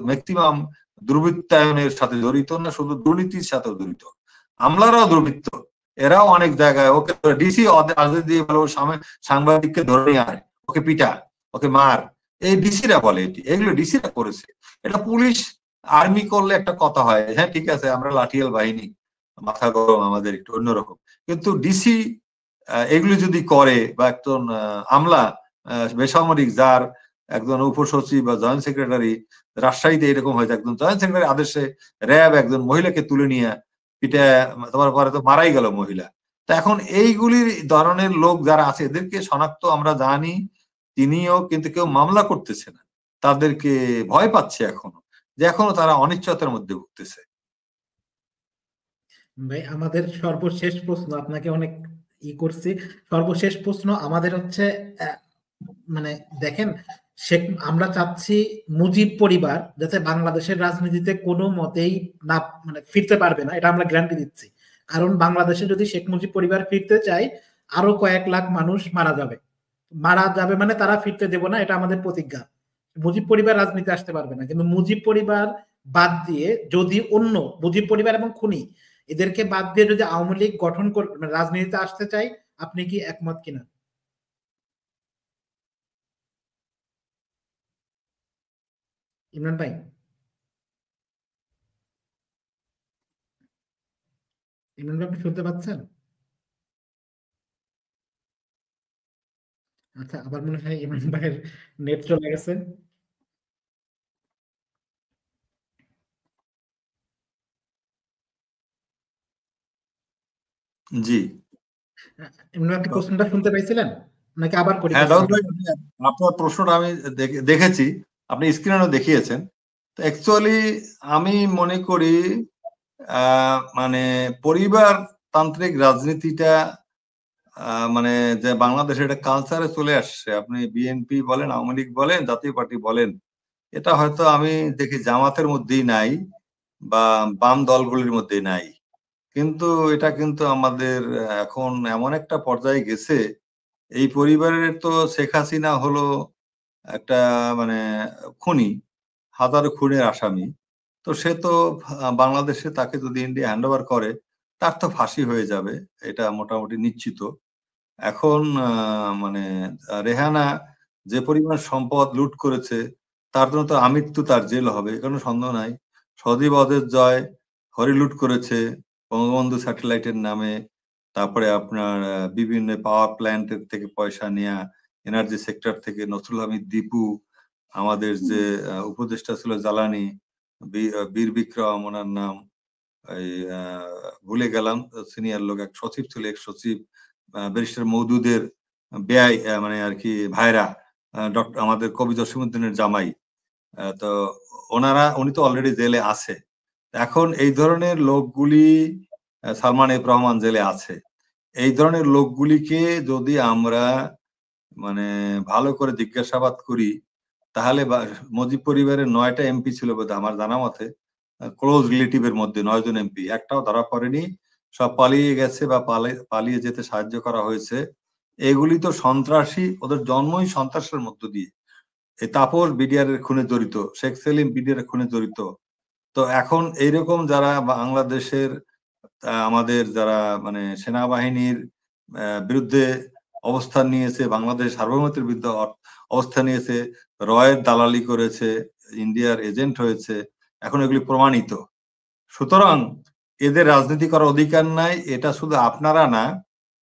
ম্যাক্সিমাম দুর্বৃত্তায়নের সাথে জড়িত না, শুধু দুর্নীতির সাথে জড়িত। আমলারাও দুর্বৃত্ত, এরাও অনেক জায়গায় ওকে ডিসি দিয়ে বলে সাংবাদিককে ধরে নিয়ে আয়, ওকে পিটা, ওকে মার, এই ডিসিরা বলে, এগুলো ডিসিরা করেছে। এটা পুলিশ আর্মি করলে একটা কথা হয়, হ্যাঁ ঠিক আছে আমরা লাঠিয়াল বাহিনী, মাথা গরম আমাদের একটু অন্যরকম, কিন্তু ডিসি এগুলি যদি করে, বা একজন আমলা বেসামরিক, যার একজন উপসচিব বা জয়েন্ট সেক্রেটারি, রাজশাহীতে এরকম হয়েছে, একজন জয়েন্ট সেক্রেটারি আদেশে র্যাব একজন মহিলাকে তুলে নিয়ে পিঠে, তোমার পরে তো মারাই গেল মহিলা। তা এখন এইগুলির ধরনের লোক যারা আছে এদেরকে শনাক্ত আমরা জানি, তিনিও, কিন্তু কেউ মামলা করতেছে না, তাদেরকে ভয় পাচ্ছে এখনো, যে এখনো তারা অনিশ্চয়তার মধ্যে ভুগতেছে। ভাই আমাদের সর্বশেষ প্রশ্ন, আপনাকে অনেক করছি, সর্বশেষ প্রশ্ন আমাদের হচ্ছে মানে দেখেন, আমরা চাচ্ছি মুজিব পরিবার যাতে বাংলাদেশের রাজনীতিতে কোনো মতেই না, মানে ফিরতে পারবে না, এটা আমরা গ্যারান্টি দিচ্ছি। কারণ বাংলাদেশে যদি শেখ মুজিব পরিবার ফিরতে চায়, আরো কয়েক লাখ মানুষ মারা যাবে, মানে তারা ফিরতে দেব না, এটা আমাদের প্রতিজ্ঞা। মুজিব পরিবার রাজনীতি আসতে পারবে না, কিন্তু মুজিব পরিবার বাদ দিয়ে যদি অন্য, মুজিব পরিবার এবং খুনি এদেরকে বাদ দিয়ে যদি আওয়ামী লীগ গঠন রাজনীতিতে আসতে চাই, আপনি কি একমত কিনা? ইমরান ভাই, ইমরান ভাই আপনি শুনতে পাচ্ছেন? আচ্ছা, আবার মনে হয় ইমরান ভাইয়ের নেট চলে গেছে। জি, ইমরান ভাই, আপনি কোশ্চেনটা শুনতে পাইছিলেন নাকি আবার করি হ্যাঁ দাউদ কোশ্চেনটা? ভাই, আপনার প্রশ্নটা আমি দেখেছি, আপনি স্ক্রিনেও দেখিয়েছেন। তো অ্যাকচুয়ালি আমি মনে করি মানে পরিবারতান্ত্রিক রাজনীতিটা মানে যে বাংলাদেশের একটা কালচারে চলে আসছে, আপনি বিএনপি বলেন, আওয়ামী লীগ বলেন, জাতীয় পার্টি বলেন, এটা হয়তো আমি দেখি জামাতের মধ্যেই নাই, বা বাম দলগুলির মধ্যে নাই, কিন্তু এটা কিন্তু আমাদের এখন এমন একটা পর্যায়ে গেছে। এই পরিবারের তো শেখ হাসিনা হলো একটা মানে খুনি, হাজারো খুনের আসামি। তো সে তো বাংলাদেশে তাকে যদি ইন্ডিয়া হ্যান্ড ওভার করে, তার তো ফাঁসি হয়ে যাবে, এটা মোটামুটি নিশ্চিত। এখন মানে রেহানা যে পরিমাণ সম্পদ লুট করেছে, তার জন্য তো আমৃত্যু তার জেল হবে, কোনো সন্দেহ নাই। সজীব ওদের জয় হরি লুট করেছে বঙ্গবন্ধু স্যাটেলাইটের নামে, তারপরে আপনার বিভিন্ন পাওয়ার প্ল্যান্টের থেকে পয়সা নেয়া, এনার্জি সেক্টর থেকে নসরুল হামিদ দীপু, আমাদের যে উপদেষ্টা ছিল জ্বালানি, বীর বিক্রম ওনার নাম, এই ভুলে গেলাম, সিনিয়র লোক, এক সচিব ছিল, এক সচিব, ব্যারিস্টার মওদুদের বেয়াই, মানে আর কি ভাইরা, ডক্টর আমাদের কবি জসিমউদ্দিনের জামাই, তো উনি তো অলরেডি জেলে আছে। এখন এই ধরনের লোকগুলি, সালমান এফ রহমান জেলে আছে, এই ধরনের লোকগুলিকে যদি আমরা মানে ভালো করে জিজ্ঞাসাবাদ করি, তাহলে মুজিব পরিবারের 9টা এমপি ছিল বোধহয় আমার জানা মতে, ক্লোজ রিলেটিভের মধ্যে 9 জন এমপি, একটাও ধরা পড়েনি, সব পালিয়ে গেছে বা পালিয়ে যেতে সাহায্য করা হয়েছে। এগুলি তো সন্ত্রাসী, ওদের জন্মই সন্ত্রাসের মধ্য দিয়ে। এই তাপস বিডিআর এর খুনে জড়িত, শেখ সেলিম বিডিআর এর খুনে জড়িত। তো এখন এইরকম যারা বাংলাদেশের আমাদের যারা মানে সেনাবাহিনীর বিরুদ্ধে অবস্থান নিয়েছে, বাংলাদেশ সার্বভৌমত্বের বিরুদ্ধে অবস্থান নিয়েছে, রয়ের দালালি করেছে, ইন্ডিয়ার এজেন্ট হয়েছে, এখন এগুলি প্রমাণিত। সুতরাং এদের রাজনীতি করার অধিকার নাই। এটা শুধু আপনারা না,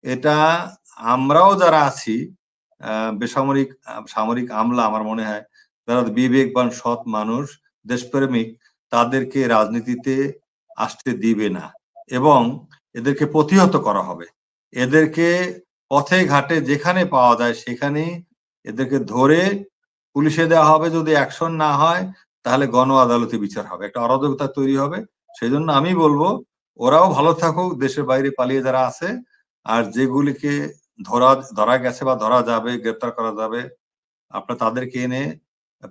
এটা আমরাও যারা আছি বেসামরিক সামরিক আমলা, আমার মনে হয় যারা বিবেকবান সৎ মানুষ দেশপ্রেমিক, তাদেরকে রাজনীতিতে আসতে দিবে না এবং এদেরকে প্রতিহত করা হবে। এদেরকে পথে ঘাটে যেখানে পাওয়া যায় সেখানে এদেরকে ধরে পুলিশে দেওয়া হবে। যদি অ্যাকশন না হয় তাহলে গণ আদালতে বিচার হবে, একটা অরাজকতা তৈরি হবে। সেই জন্য আমি বলবো ওরাও ভালো থাকুক, দেশের বাইরে পালিয়ে যারা আছে, আর যেগুলিকে ধরা গেছে বা ধরা যাবে, গ্রেপ্তার করা যাবে, আপনার তাদেরকে এনে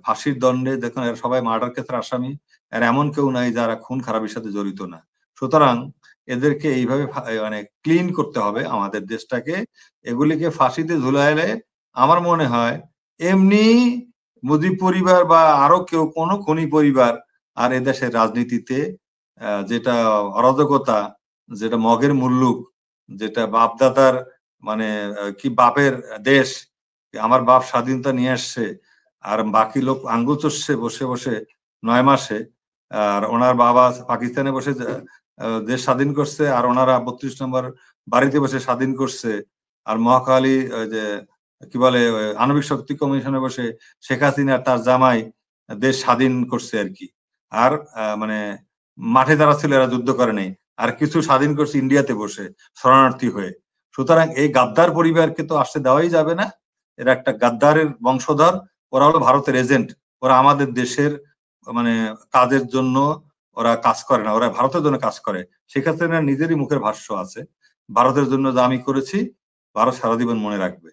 ফাঁসির দণ্ডে, দেখুন এরা সবাই মার্ডার কেসের আসামি, আর এমন কেউ নাই যারা খুন খারাপের সাথে জড়িত না। সুতরাং এদেরকে এইভাবে মানে ক্লিন করতে হবে আমাদের দেশটাকে। এগুলিকে ফাঁসিতে ঝুলাইলে আমার মনে হয় এমনি মুজিব পরিবার বা আরো কেউ কোনো খনি পরিবার আর এদেশের রাজনীতিতে যেটা অরাজকতা, যেটা মগের মুল্লুক, যেটা বাপদাদার মানে কি বাপের দেশ, আমার বাপ স্বাধীনতা নিয়ে আসছে আর বাকি লোক আঙ্গুল চষছে বসে বসে 9 মাসে, আর ওনার বাবা পাকিস্তানে বসে দেশ স্বাধীন করছে, আর ওনারা 32 নম্বর বাড়িতে বসে স্বাধীন করছে, আর মহাখালী যে কি বলে আণবিক শক্তি কমিশনে বসে শেখ হাসিনা তার জামাই দেশ স্বাধীন করছে আর কি। আর মানে মাঠে যারা ছিল এরা যুদ্ধ করে নেই, আর কিছু স্বাধীন করছে ইন্ডিয়াতে বসে শরণার্থী হয়ে। সুতরাং এই গাদ্দার পরিবারকে তো আসতে দেওয়াই যাবে না। এরা একটা গাদ্দারের বংশধর, ওরা হলো ভারতের এজেন্ট, ওরা আমাদের দেশের মানে কাজের জন্য ওরা কাজ করে না, ওরা ভারতের জন্য কাজ করে। সেক্ষেত্রে নিজেরই মুখের ভাষ্য আছে, ভারতের জন্য যা আমি করেছি ভারত সারা জীবন মনে রাখবে।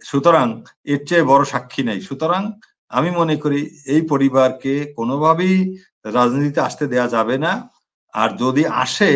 সুতরাং এর চেয়ে বড় সাক্ষী নেই। সুতরাং আমি মনে করি এই পরিবারকে কোনোভাবেই রাজনীতিতে আসতে দেয়া যাবে না। আর যদি আসে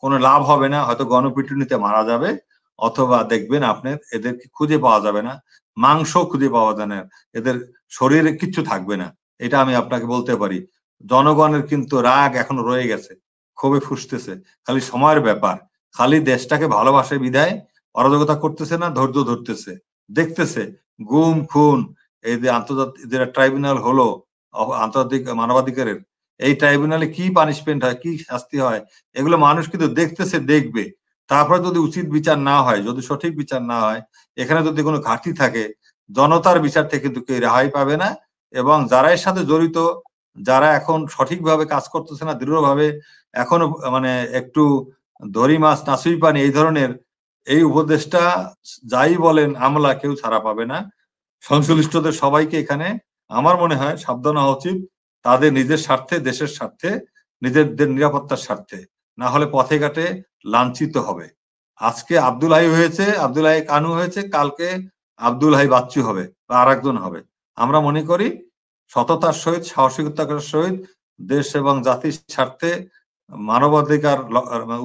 কোনো লাভ হবে না, হয়তো গণপিটুনিতে মারা যাবে, অথবা দেখবেন আপনার এদেরকে খুঁজে পাওয়া যাবে না, মাংস খুঁজে পাওয়া যায় না, এদের শরীরে কিচ্ছু থাকবে না। এটা আমি আপনাকে বলতে পারি। জনগণের কিন্তু রাগ এখনো রয়ে গেছে, ক্ষোভে ফুসতেছে, খালি সময়ের ব্যাপার। খালি দেশটাকে ভালোবাসে বিধায় অরাজকতা করতেছে না, ধৈর্য ধরতেছে, দেখতেছে গুম খুন। এই যে আন্তর্জাতিক যে ট্রাইব্যুনাল হলো আন্তর্জাতিক মানবাধিকারের, এই ট্রাইব্যুনালে কি পানিশমেন্ট হয়, কি শাস্তি হয়, এগুলো মানুষ কিন্তু দেখতেছে, দেখবে। তারপরে যদি উচিত বিচার না হয়, যদি সঠিক বিচার না হয়, এখানে যদি কোনো ঘাটতি থাকে, জনতার বিচার থেকে কিন্তু কেউ রেহাই পাবে না। এবং যারা এর সাথে জড়িত, যারা এখন সঠিকভাবে কাজ করতেছে না, দৃঢ়ভাবে এখনো মানে একটু দড়ি মাছ নাচুই পানি এই ধরনের, এই উপদেশটা যাই বলেন আমলা কেউ ছাড়া পাবে না। সংশ্লিষ্টদের সবাইকে এখানে আমার মনে হয় সাবধান হওয়া উচিত, তাদের নিজের স্বার্থে, দেশের স্বার্থে, নিজেদের নিরাপত্তার স্বার্থে। না হলে পথে ঘাটে লাঞ্ছিত হবে। আজকে আব্দুল হাই হয়েছে, আব্দুল হাই কানু হয়েছে, কালকে আব্দুল হাই বাচ্চু হবে বা আর একজন হবে। আমরা মনে করি সততার সহিত, সাহসিকতার সহিত, দেশ এবং জাতির স্বার্থে, মানবাধিকার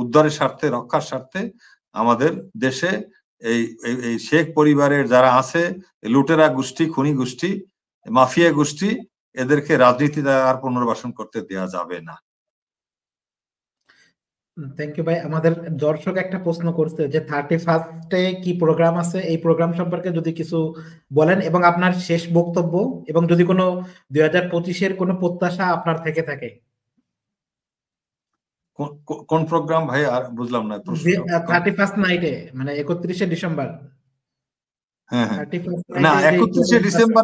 উদ্ধারের স্বার্থে, রক্ষার স্বার্থে আমাদের দেশে এই এই শেখ পরিবারের যারা আছে, লুটেরা গোষ্ঠী, খুনি গোষ্ঠী, মাফিয়া গোষ্ঠী, এদেরকে রাজনীতি আর পুনর্বাসন করতে দেওয়া যাবে না। থ্যাংক ইউ ভাই। আমাদের দর্শক একটা প্রশ্ন করছে যে 31 কি প্রোগ্রাম আছে, এই প্রোগ্রাম সম্পর্কে যদি কিছু বলেন এবং আপনার শেষ বক্তব্য, এবং যদি কোনো 2025-এর কোনো প্রত্যাশা আপনার থেকে থাকে। কোন প্রোগ্রাম ভাই, আর বুঝলাম না। 31 নাইটে, মানে 31শে ডিসেম্বর। হ্যাঁ হ্যাঁ, 31 না নাইটে যে 31শে ডিসেম্বর,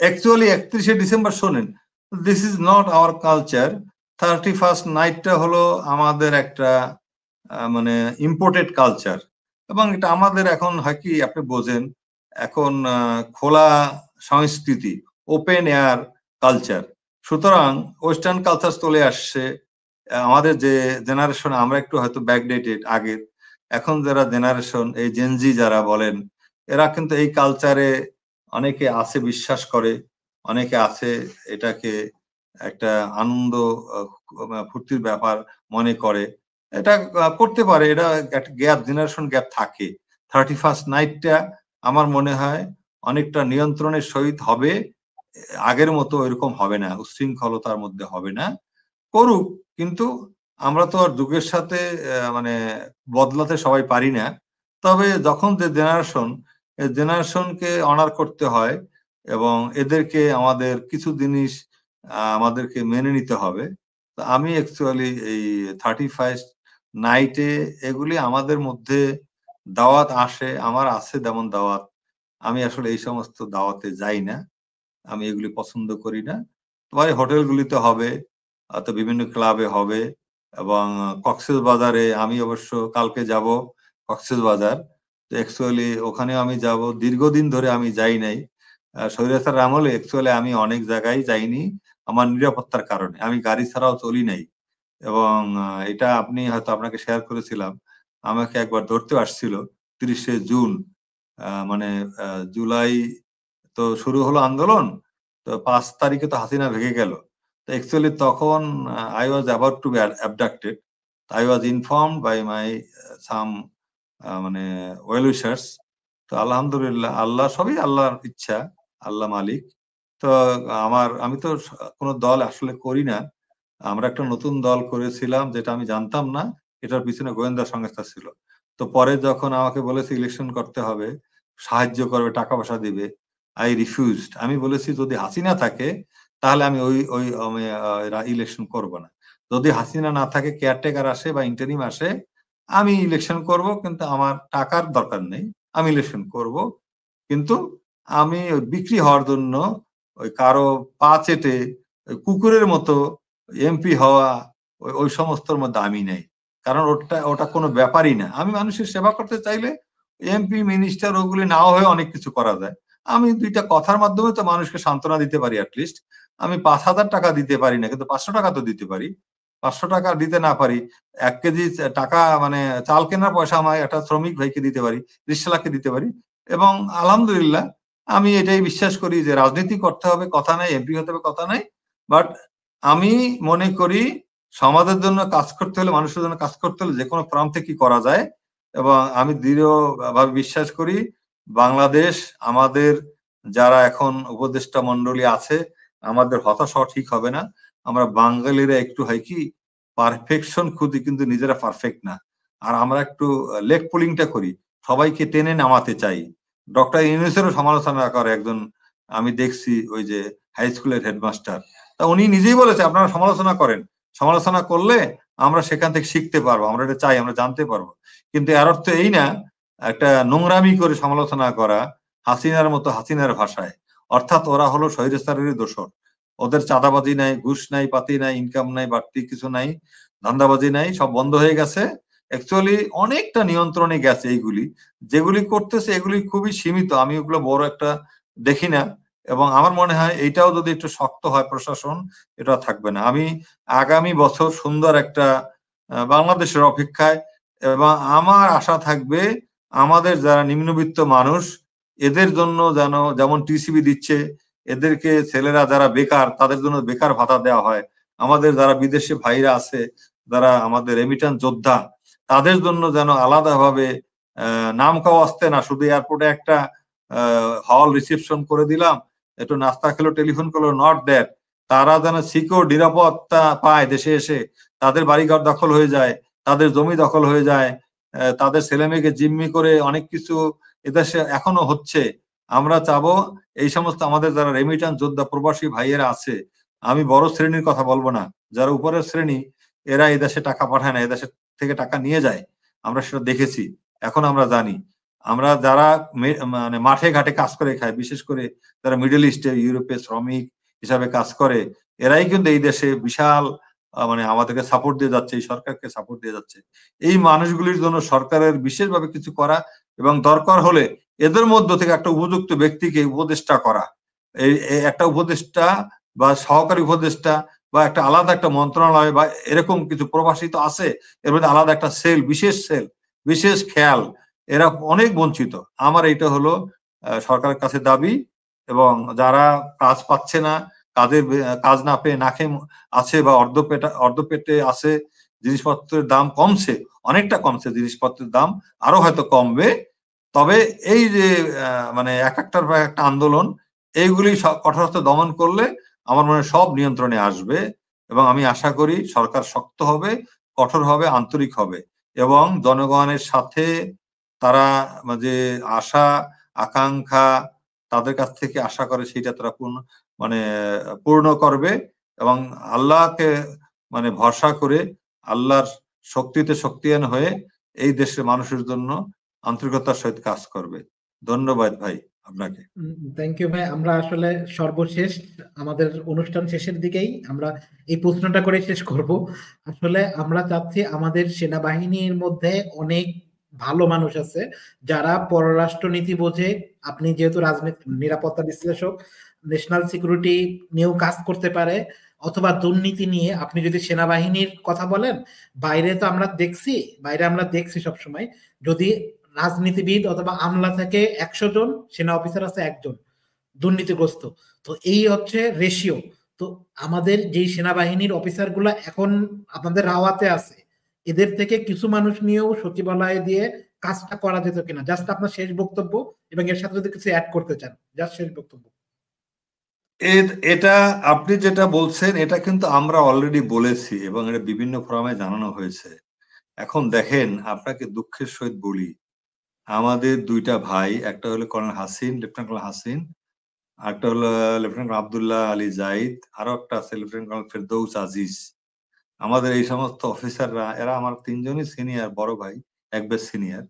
অ্যাকচুয়ালি 31শে ডিসেম্বর শোনেন, this is not our culture. 31st নাইটটা হলো আমাদের একটা মানে ইম্পোর্টেড কালচার, এবং এটা আমাদের এখন হয় কি আপনি বোঝেন, এখন খোলা সংস্কৃতি, ওপেন এয়ার কালচার। সুতরাং ওয়েস্টার্ন কালচার চলে আসছে। আমাদের যে জেনারেশন, আমরা একটু হয়তো ব্যাকডেটেড আগের, এখন যারা জেনারেশন এই জেনজি যারা বলেন, এরা কিন্তু এই কালচারে অনেকে আছে বিশ্বাস করে, অনেকে আছে এটাকে একটা আনন্দ ফুর্তির ব্যাপার মনে করে। এটা করতে পারে, এটা একটা গ্যাপ, জেনারেশন গ্যাপ থাকে। 31st নাইটটা আমার মনে হয় অনেকটা নিয়ন্ত্রণের সহিত হবে, আগের মতো এরকম হবে না, উচ্ছৃঙ্খলতার মধ্যে হবে না। করুক, কিন্তু আমরা তো আর যুগের সাথে মানে বদলাতে সবাই পারি না। তবে যখন যে জেনারেশনকে অনার করতে হয়, এবং এদেরকে আমাদের কিছু জিনিস আমাদেরকে মেনে নিতে হবে। তো আমি অ্যাকচুয়ালি এই 31st নাইটে এগুলি আমাদের মধ্যে দাওয়াত আসে, আমার আছে যেমন দাওয়াত, আমি আসলে এই সমস্ত দাওয়াতে যাই না, আমি এগুলি পছন্দ করি না। তোমার হোটেলগুলিতে হবে, তো বিভিন্ন ক্লাবে হবে, এবং কক্সবাজারে আমি অবশ্য কালকে যাব কক্সবাজার। তো অ্যাকচুয়ালি ওখানে আমি যাব, দীর্ঘদিন ধরে আমি যাই নাই। স্বৈরাচার আমলে অ্যাকচুয়ালি আমি অনেক জায়গায় যাইনি আমার নিরাপত্তার কারণে, আমি গাড়ি ছাড়াও চলি নাই। এবং এটা আপনি হয়তো আপনাকে শেয়ার করেছিলাম, আমাকে একবার ধরতে আসছিল 30শে জুন, মানে জুলাই তো শুরু হলো আন্দোলন, তো 5 তারিখে তো হাসিনা ভেঙে গেল। তো অ্যাকচুয়ালি তখন I was about to be abducted. I was informed by my some মানে ওয়েল উইশার্স। তো আলহামদুলিল্লাহ, আল্লাহ সবই আল্লাহর ইচ্ছা, আল্লাহ মালিক। তো আমি তো কোনো দল আসলে করি না। আমরা একটা নতুন দল করেছিলাম যেটা আমি জানতাম না, এটার পিছনে গোয়েন্দা সংস্থা ছিল। তো পরে যখন আমাকে বলেছে ইলেকশন করতে হবে, সাহায্য করবে, টাকা পয়সা দিবে, আই রিফিউজড। আমি বলেছি যদি হাসিনা থাকে তাহলে আমি ওই আমি ইলেকশন করব না। যদি হাসিনা না থাকে, কেয়ারটেকার আসে বা ইন্টারিম আসে, আমি ইলেকশন করব, কিন্তু আমার টাকার দরকার নেই, আমি ইলেকশন করব। কিন্তু আমি ওই বিক্রি হওয়ার জন্য ওই কারো পা চেটে ওই কুকুরের মতো এমপি হওয়া, ওই সমস্তর মধ্যে আমি নেই। কারণ ওটা কোনো ব্যাপারই না। আমি মানুষের সেবা করতে চাইলে এমপি, মিনিস্টার ওগুলি নাও হয়ে অনেক কিছু করা যায়। আমি 2টা কথার মাধ্যমে তো মানুষকে সান্ত্বনা দিতে পারি অ্যাটলিস্ট। আমি ৫,০০০ টাকা দিতে পারি না, কিন্তু ৫০০ টাকা তো দিতে পারি। ৫০০ টাকা দিতে না পারি, ১ কেজি টাকা মানে চাল কেনার পয়সা আমার একটা শ্রমিক ভাইকে দিতে পারি, রিকশাওয়ালাকে দিতে পারি। এবং আলহামদুলিল্লাহ আমি এটাই বিশ্বাস করি যে রাজনীতি করতে হবে কথা নাই, এমপি হতে হবে কথা নাই। বাট আমি মনে করি সমাজের জন্য কাজ করতে হলে, মানুষের জন্য কাজ করতে হলে যেকোনো প্রান্তে কি করা যায়। এবং আমি দৃঢ়ভাবে বিশ্বাস করি বাংলাদেশ, আমাদের যারা এখন উপদেষ্টা মন্ডলী আছে, আমাদের হতাশা হওয়া ঠিক হবে না। আমরা বাঙালিরা একটু হয় কি পারফেকশন খুঁজি, কিন্তু নিজেরা পারফেক্ট না। আর আমরা একটু লেগ পুলিংটা করি, সবাইকে টেনে নামাতে চাই। ডক্টর ইউনূসেরও সমালোচনা করে একজন, আমি দেখছি ওই যে হাই স্কুলের হেডমাস্টার, তা উনি নিজেই বলেছে আপনারা সমালোচনা করেন, সমালোচনা করলে আমরা সেখান থেকে শিখতে পারবো, আমরা এটা চাই, আমরা জানতে পারবো। কিন্তু এর অর্থ এই না একটা নোংরামি করে সমালোচনা করা হাসিনার মতো, হাসিনার ভাষায়। অর্থাৎ ওরা হলো স্বৈরাচারেরই দোসর। ওদের চাঁদাবাজি নাই, ঘুষ নাই, পাতি নাই, ইনকাম নাই, বাড়তি কিছু নাই, ধান্দাবাজি নাই, সব বন্ধ হয়ে গেছে। অ্যাকচুয়ালি অনেকটা নিয়ন্ত্রণে গেছে এইগুলি, যেগুলি করতেছে এগুলি খুবই সীমিত, আমি ওগুলো বড় একটা দেখি না। এবং আমার মনে হয় এইটাও যদি একটু শক্ত হয় প্রশাসন, এটা থাকবে না। আমি আগামী বছর সুন্দর একটা বাংলাদেশের অপেক্ষায়, এবং আমার আশা থাকবে আমাদের যারা নিম্নবিত্ত মানুষ এদের জন্য যেন, যেমন টিসিবি দিচ্ছে, এদেরকে ছেলেরা যারা বেকার তাদের জন্য বেকার ভাতা দেওয়া হয়। আমাদের যারা বিদেশে ভাইরা আছে, যারা আমাদের রেমিটেন্স যোদ্ধা, তাদের জন্য যেন আলাদাভাবে নাম খাওয়া আসতে না, শুধু এয়ারপোর্টে একটা হল রিসেপশন করে দিলাম, একটু নাস্তা খেলো, টেলিফোন করলো, নট দ্যাট। তারা যেন সিকিউর নিরাপত্তা পায় দেশে এসে, তাদের বাড়িঘর দখল হয়ে যায়, তাদের জমি দখল হয়ে যায়, তাদের ছেলে মেয়েকে জিম্মি করে অনেক কিছু এদেশে এখনো হচ্ছে। আমরা চাবো এই সমস্ত আমাদের যারা রেমিটেন্স যোদ্ধা প্রবাসী ভাইয়েরা আছে, আমি বড় শ্রেণীর কথা বলবো না, যারা উপরের শ্রেণী, এরা এদেশে টাকা পাঠায় না, এদেশে থেকে টাকা নিয়ে যায়। আমরা সেটা দেখেছি, এখন আমরা জানি। আমরা যারা মানে মাঠে ঘাটে কাজ করে খায়, বিশেষ করে যারা মিডল ইস্টে, ইউরোপে শ্রমিক হিসাবে কাজ করে, এরাই কিন্তু এই দেশে বিশাল মানে আমাদেরকে সাপোর্ট দিয়ে যাচ্ছে, এই সরকারকে সাপোর্ট দিয়ে যাচ্ছে। এই মানুষগুলির জন্য সরকারের বিশেষভাবে কিছু করা, এবং দরকার হলে এদের মধ্য থেকে একটা উপযুক্ত ব্যক্তিকে উপদেষ্টা করা। এই একটা উপদেষ্টা বা সহকারী উপদেষ্টা বা একটা আলাদা একটা মন্ত্রণালয় বা এরকম কিছু, প্রবাসী তো আছে, এর মধ্যে আলাদা একটা সেল, বিশেষ খেয়াল, এরা অনেক বঞ্চিত। আমার এইটা হলো সরকারের কাছে দাবি। এবং যারা কাজ পাচ্ছে না, কাজ না পেয়ে না খেয়ে আছে বা অর্ধপেটে আছে, জিনিসপত্রের দাম কমছে, অনেকটা কমছে জিনিসপত্রের দাম, আরো হয়তো কমবে। তবে এই যে মানে একটার পর একটা আন্দোলন, এইগুলি কঠোরতা দমন করলে আমার মনে হয় সব নিয়ন্ত্রণে আসবে। এবং আমি আশা করি সরকার শক্ত হবে, কঠোর হবে, আন্তরিক হবে, এবং জনগণের সাথে তারা যে আশা, আকাঙ্ক্ষা তাদের কাছ থেকে আশা করে সেটা তারা পূর্ণ করবে এবং আল্লাহকে ভরসা করে আল্লাহর শক্তিতে শক্তিয়ান হয়ে এই দেশের মানুষের জন্য আন্তরিকতার সহিত কাজ করবে। ধন্যবাদ ভাই আপনাকে। থ্যাংক ইউ ভাই। আমরা আসলে সর্বশেষ আমাদের অনুষ্ঠান শেষের দিকেই আমরা এই প্রশ্নটা করে শেষ করব। আসলে আমরা চাচ্ছি আমাদের সেনাবাহিনীর মধ্যে অনেক ভালো মানুষ আছে যারা পররাষ্ট্র নীতি বোঝে। আপনি যেহেতু রাজনীতি নিরাপত্তা বিশ্লেষক, ন্যাশনাল সিকিউরিটি নিয়েও কাজ করতে পারে, অথবা দুর্নীতি নিয়ে আপনি যদি সেনাবাহিনীর কথা বলেন, বাইরে তো আমরা দেখছি সবসময়, যদি রাজনীতিবিদ অথবা আমলা থেকে 100 জন, সেনা অফিসার আছে 1 জন দুর্নীতিগ্রস্ত। তো এই হচ্ছে রেশিও। তো আমাদের যেই সেনাবাহিনীর অফিসার গুলা এখন আপনাদের রাওয়াতে আছে, এদের থেকে কিছু মানুষ নিয়েও সচিবালয়ে দিয়ে কাজটা করা যেত কিনা, জাস্ট আপনার শেষ বক্তব্য, এবং এর সাথে যদি কিছু অ্যাড করতে চান, জাস্ট শেষ বক্তব্য। এটা আপনি যেটা বলছেন এটা কিন্তু আমরা অলরেডি বলেছি এবং এটা বিভিন্ন ফোরামে জানানো হয়েছে। এখন দেখেন, আপনাকে দুঃখের সহিত বলি, আমাদের দুইটা ভাই, একটা হলো colonel Hasin, lieutenant colonel Hasin, একটা হলো লেফটেন্যান্ট কর্নেল আব্দুল্লাহ আলী জাহিদ, আরো একটা আছে লেফটেন্যান্ট কর্নেল ফেরদৌস আজিজ। আমাদের এই সমস্ত অফিসাররা, এরা আমার 3 জনই সিনিয়র, বড় ভাই, এক ব্যাচ সিনিয়র।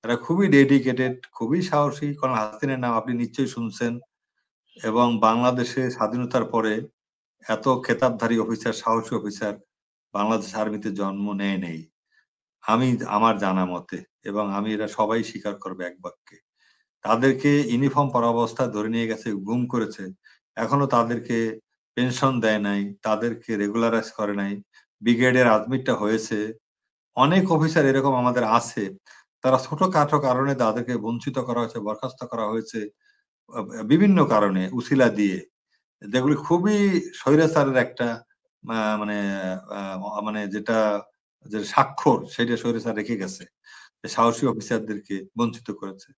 এরা খুবই ডেডিকেটেড, খুবই সাহসী। কর্নেল হাসিনের নাম আপনি নিশ্চয়ই শুনছেন, এবং বাংলাদেশে স্বাধীনতার পরে এত খেতাবধারী অফিসার, সাহসী অফিসার বাংলাদেশ আর্মিতে জন্ম নেয় নেই আমি আমার জানা মতে, এবং আমি এরা সবাই স্বীকার করবে এক বাক্যে। তাদেরকে ইউনিফর্ম পরা অবস্থায় ধরে নিয়ে গেছে, গুম করেছে, এখনো তাদেরকে পেনশন দেয় নাই, তাদেরকে রেগুলারাইজ করে নাই। ব্রিগেডের আদমিটটা হয়েছে। অনেক অফিসার এরকম আমাদের আছে, তারা ছোটখাটো কারণে তাদেরকে বঞ্চিত করা হয়েছে, বরখাস্ত করা হয়েছে বিভিন্ন কারণে, উসিলা দিয়ে, যেগুলি খুবই স্বৈরাচারের একটা মানে মানে যেটা যে স্বাক্ষর, সেটা স্বৈরাচার রেখে গেছে, সাহসী অফিসারদেরকে বঞ্চিত করেছে।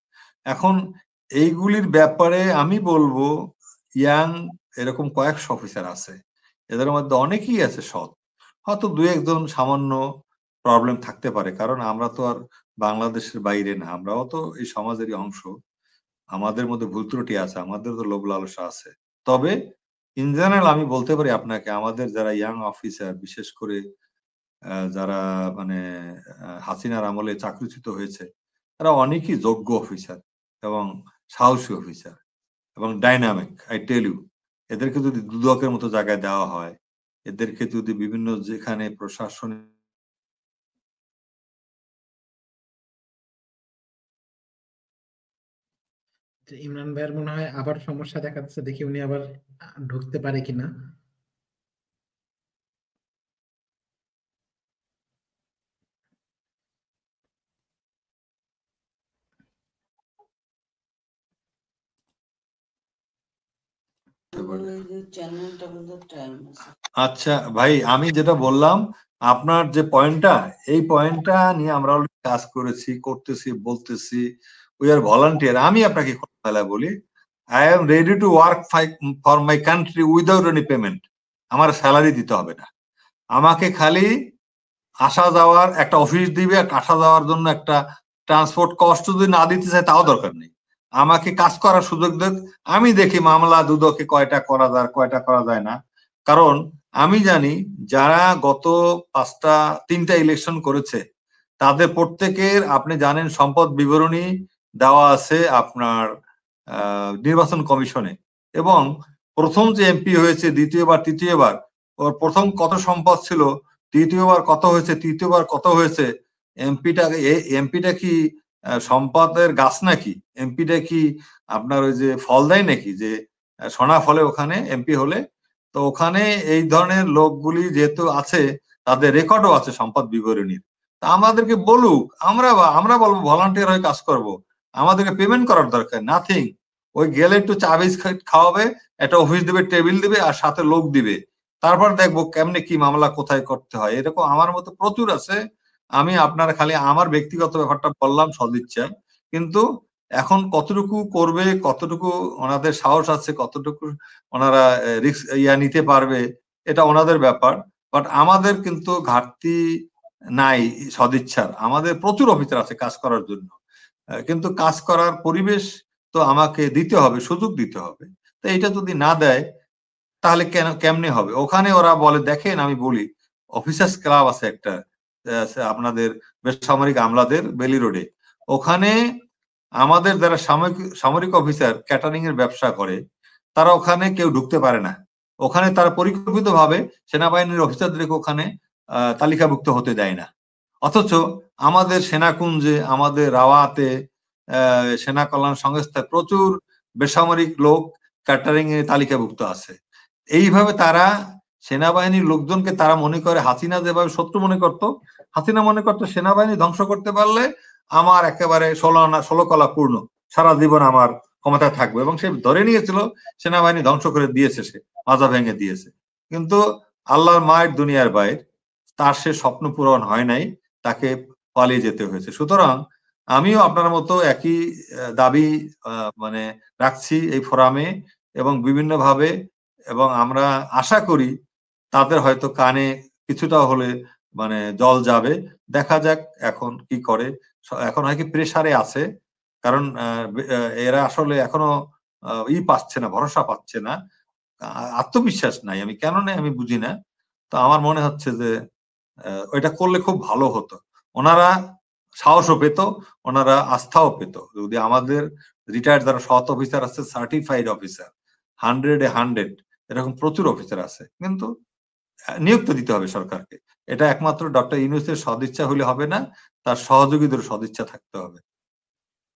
এখন এইগুলির ব্যাপারে আমি বলবো, ইয়াং এরকম কয়েকশো অফিসার আছে, এদের মধ্যে অনেকেই আছে সৎ, হয়তো 2-1 জন সামান্য প্রবলেম থাকতে পারে, কারণ আমরা তো আর বাংলাদেশের বাইরে না, আমরাও তো এই সমাজেরই অংশ, আমাদের মধ্যে ভুল ত্রুটি আছে, আমাদের তো লোভ লালসা আছে। তবে ইন জেনারেল আমি বলতে পারি আপনাকে, আমাদের যারা ইয়াং অফিসার, বিশেষ করে যারা হাসিনার আমলে চাকরিচ্যুত হয়েছে, তারা অনেকই যোগ্য অফিসার এবং সাহসী অফিসার এবং ডাইনামিক। আই টেল ইউ, এদেরকে যদি দুদকের মতো জায়গায় দেওয়া হয়, এদেরকে যদি বিভিন্ন যেখানে প্রশাসনে ইমরান ভাইয়ের মনে হয় আবার সমস্যা দেখা যাচ্ছে, দেখি উনি আবার ঢুকতে পারে কিনা। আচ্ছা ভাই, আমি যেটা বললাম, আপনার যে পয়েন্টটা, এই পয়েন্টটা নিয়ে আমরা অলরেডি কাজ করেছি, করতেছি, বলতেছি। We are volunteer. আমি আপনাকে কথা বলি, I am ready to work for my country without any payment. আমার স্যালারি দিতে হবে না, আমাকে খালি আসা যাওয়ার একটা অফিস দিবে, আসা যাওয়ার জন্য একটা ট্রান্সপোর্ট কস্ট যদি না দিতে চায় তাও দরকার নেই, আমাকে কাজ করার সুযোগ দেখ। আমি দেখি মামলা দুদকে কয়টা করা যায়, কয়টা করা যায় না। কারণ আমি জানি যারা গত 3টা ইলেকশন করেছে, তাদের প্রত্যেকের আপনি জানেন সম্পদ বিবরণী দেওয়া আছে আপনার নির্বাচন কমিশনে, এবং প্রথম যে এমপি হয়েছে, দ্বিতীয়বার, তৃতীয়বার, ওর প্রথম কত সম্পদ ছিল, দ্বিতীয়বার কত হয়েছে, তৃতীয়বার কত হয়েছে। এমপিটা কি সম্পদের গাছ নাকি? এমপিটা কি আপনার ওই যে ফল দেয় নাকি, যে সোনা ফলে ওখানে এমপি হলে? তো ওখানে এই ধরনের লোকগুলি যেহেতু আছে, তাদের রেকর্ডও আছে সম্পদ বিবরণীর। তা আমাদেরকে বলুক, আমরা বলবো ভলান্টিয়ার হয়ে কাজ করব, আমাদেরকে পেমেন্ট করার দরকার নাথিং। ওই গেলে একটু চা বিস্কুট খাওয়াবে, একটা অফিস দিবে, টেবিল দিবে, আর সাথে লোক দিবে, তারপর দেখবো কেমনে কি মামলা কোথায় করতে হয়। এরকম আমার মতো প্রচুর আছে। আমি আপনার খালি আমার ব্যক্তিগত ব্যাপারটা বললাম সদিচ্ছা, কিন্তু এখন কতটুকু করবে, কতটুকু ওনাদের সাহস আছে, কতটুকু ওনারা রিস্ক নিতে পারবে, এটা ওনাদের ব্যাপার। বাট আমাদের কিন্তু ঘাটতি নাই সদিচ্ছার, আমাদের প্রচুর অফিসার আছে কাজ করার জন্য, কিন্তু কাজ করার পরিবেশ তো আমাকে দিতে হবে, সুযোগ দিতে হবে। তো এটা যদি না দেয় তাহলে কেমনে হবে? ওখানে ওরা বলে, দেখেন আমি বলি, অফিসার্স ক্লাব আছে একটা আপনাদের বেসামরিক আমলাদের বেলি রোডে, ওখানে আমাদের যারা সামরিক অফিসার ক্যাটারিং এর ব্যবসা করে তারা ওখানে কেউ ঢুকতে পারে না। ওখানে তারা পরিকল্পিতভাবে সেনাবাহিনীর অফিসারদেরকে ওখানে তালিকাভুক্ত হতে দেয় না। অথচ আমাদের সেনাকুঞ্জে, আমাদের রাওয়াতে, সেনা কল্যাণ সংস্থায় প্রচুর বেসামরিক লোক ক্যাটারিং এ তালিকাভুক্ত আছে। এইভাবে তারা সেনাবাহিনীর লোকজনকে তারা মনে করে, হাসিনা যেভাবে শত্রু মনে করত, হাসিনা মনে করতো সেনাবাহিনী ধ্বংস করতে পারলে আমার একেবারে 16 কলা পূর্ণ, সারা জীবন আমার ক্ষমতায় থাকবে, এবং সে ধরে নিয়েছিল সেনাবাহিনী ধ্বংস করে দিয়েছে, সে মাজা ভেঙে দিয়েছে। কিন্তু আল্লাহর মায়ের দুনিয়ার বাইর, তার সে স্বপ্ন পূরণ হয় নাই, তাকে পালিয়ে যেতে হয়েছে। সুতরাং আমিও আপনার মতো একই দাবি মানে রাখছি এই ফোরামে এবং বিভিন্নভাবে, এবং আমরা আশা করি তাদের হয়তো কানে কিছুটা হলে মানে জল যাবে। দেখা যাক এখন কি করে। এখন হয় কি প্রেসারে আছে, কারণ এরা আসলে এখনো পাচ্ছে না, ভরসা পাচ্ছে না, আত্মবিশ্বাস নাই। আমি কেন নেই আমি বুঝি না। তো আমার মনে হচ্ছে যে ওইটা করলে খুব ভালো হতো, ওনারা সাহসও পেত, ওনারা আস্থাও পেত। যদি আমাদের রিটায়ার্ড যারা সৎ অফিসার আছে, সার্টিফাইড অফিসার 100-100 এরকম প্রচুর অফিসার আছে, কিন্তু নিয়োগ দিতে হবে সরকারকে। এটা একমাত্র ডক্টর ইউনূসের সদিচ্ছা হলে হবে না, তার সহযোগীদের সদিচ্ছা থাকতে হবে।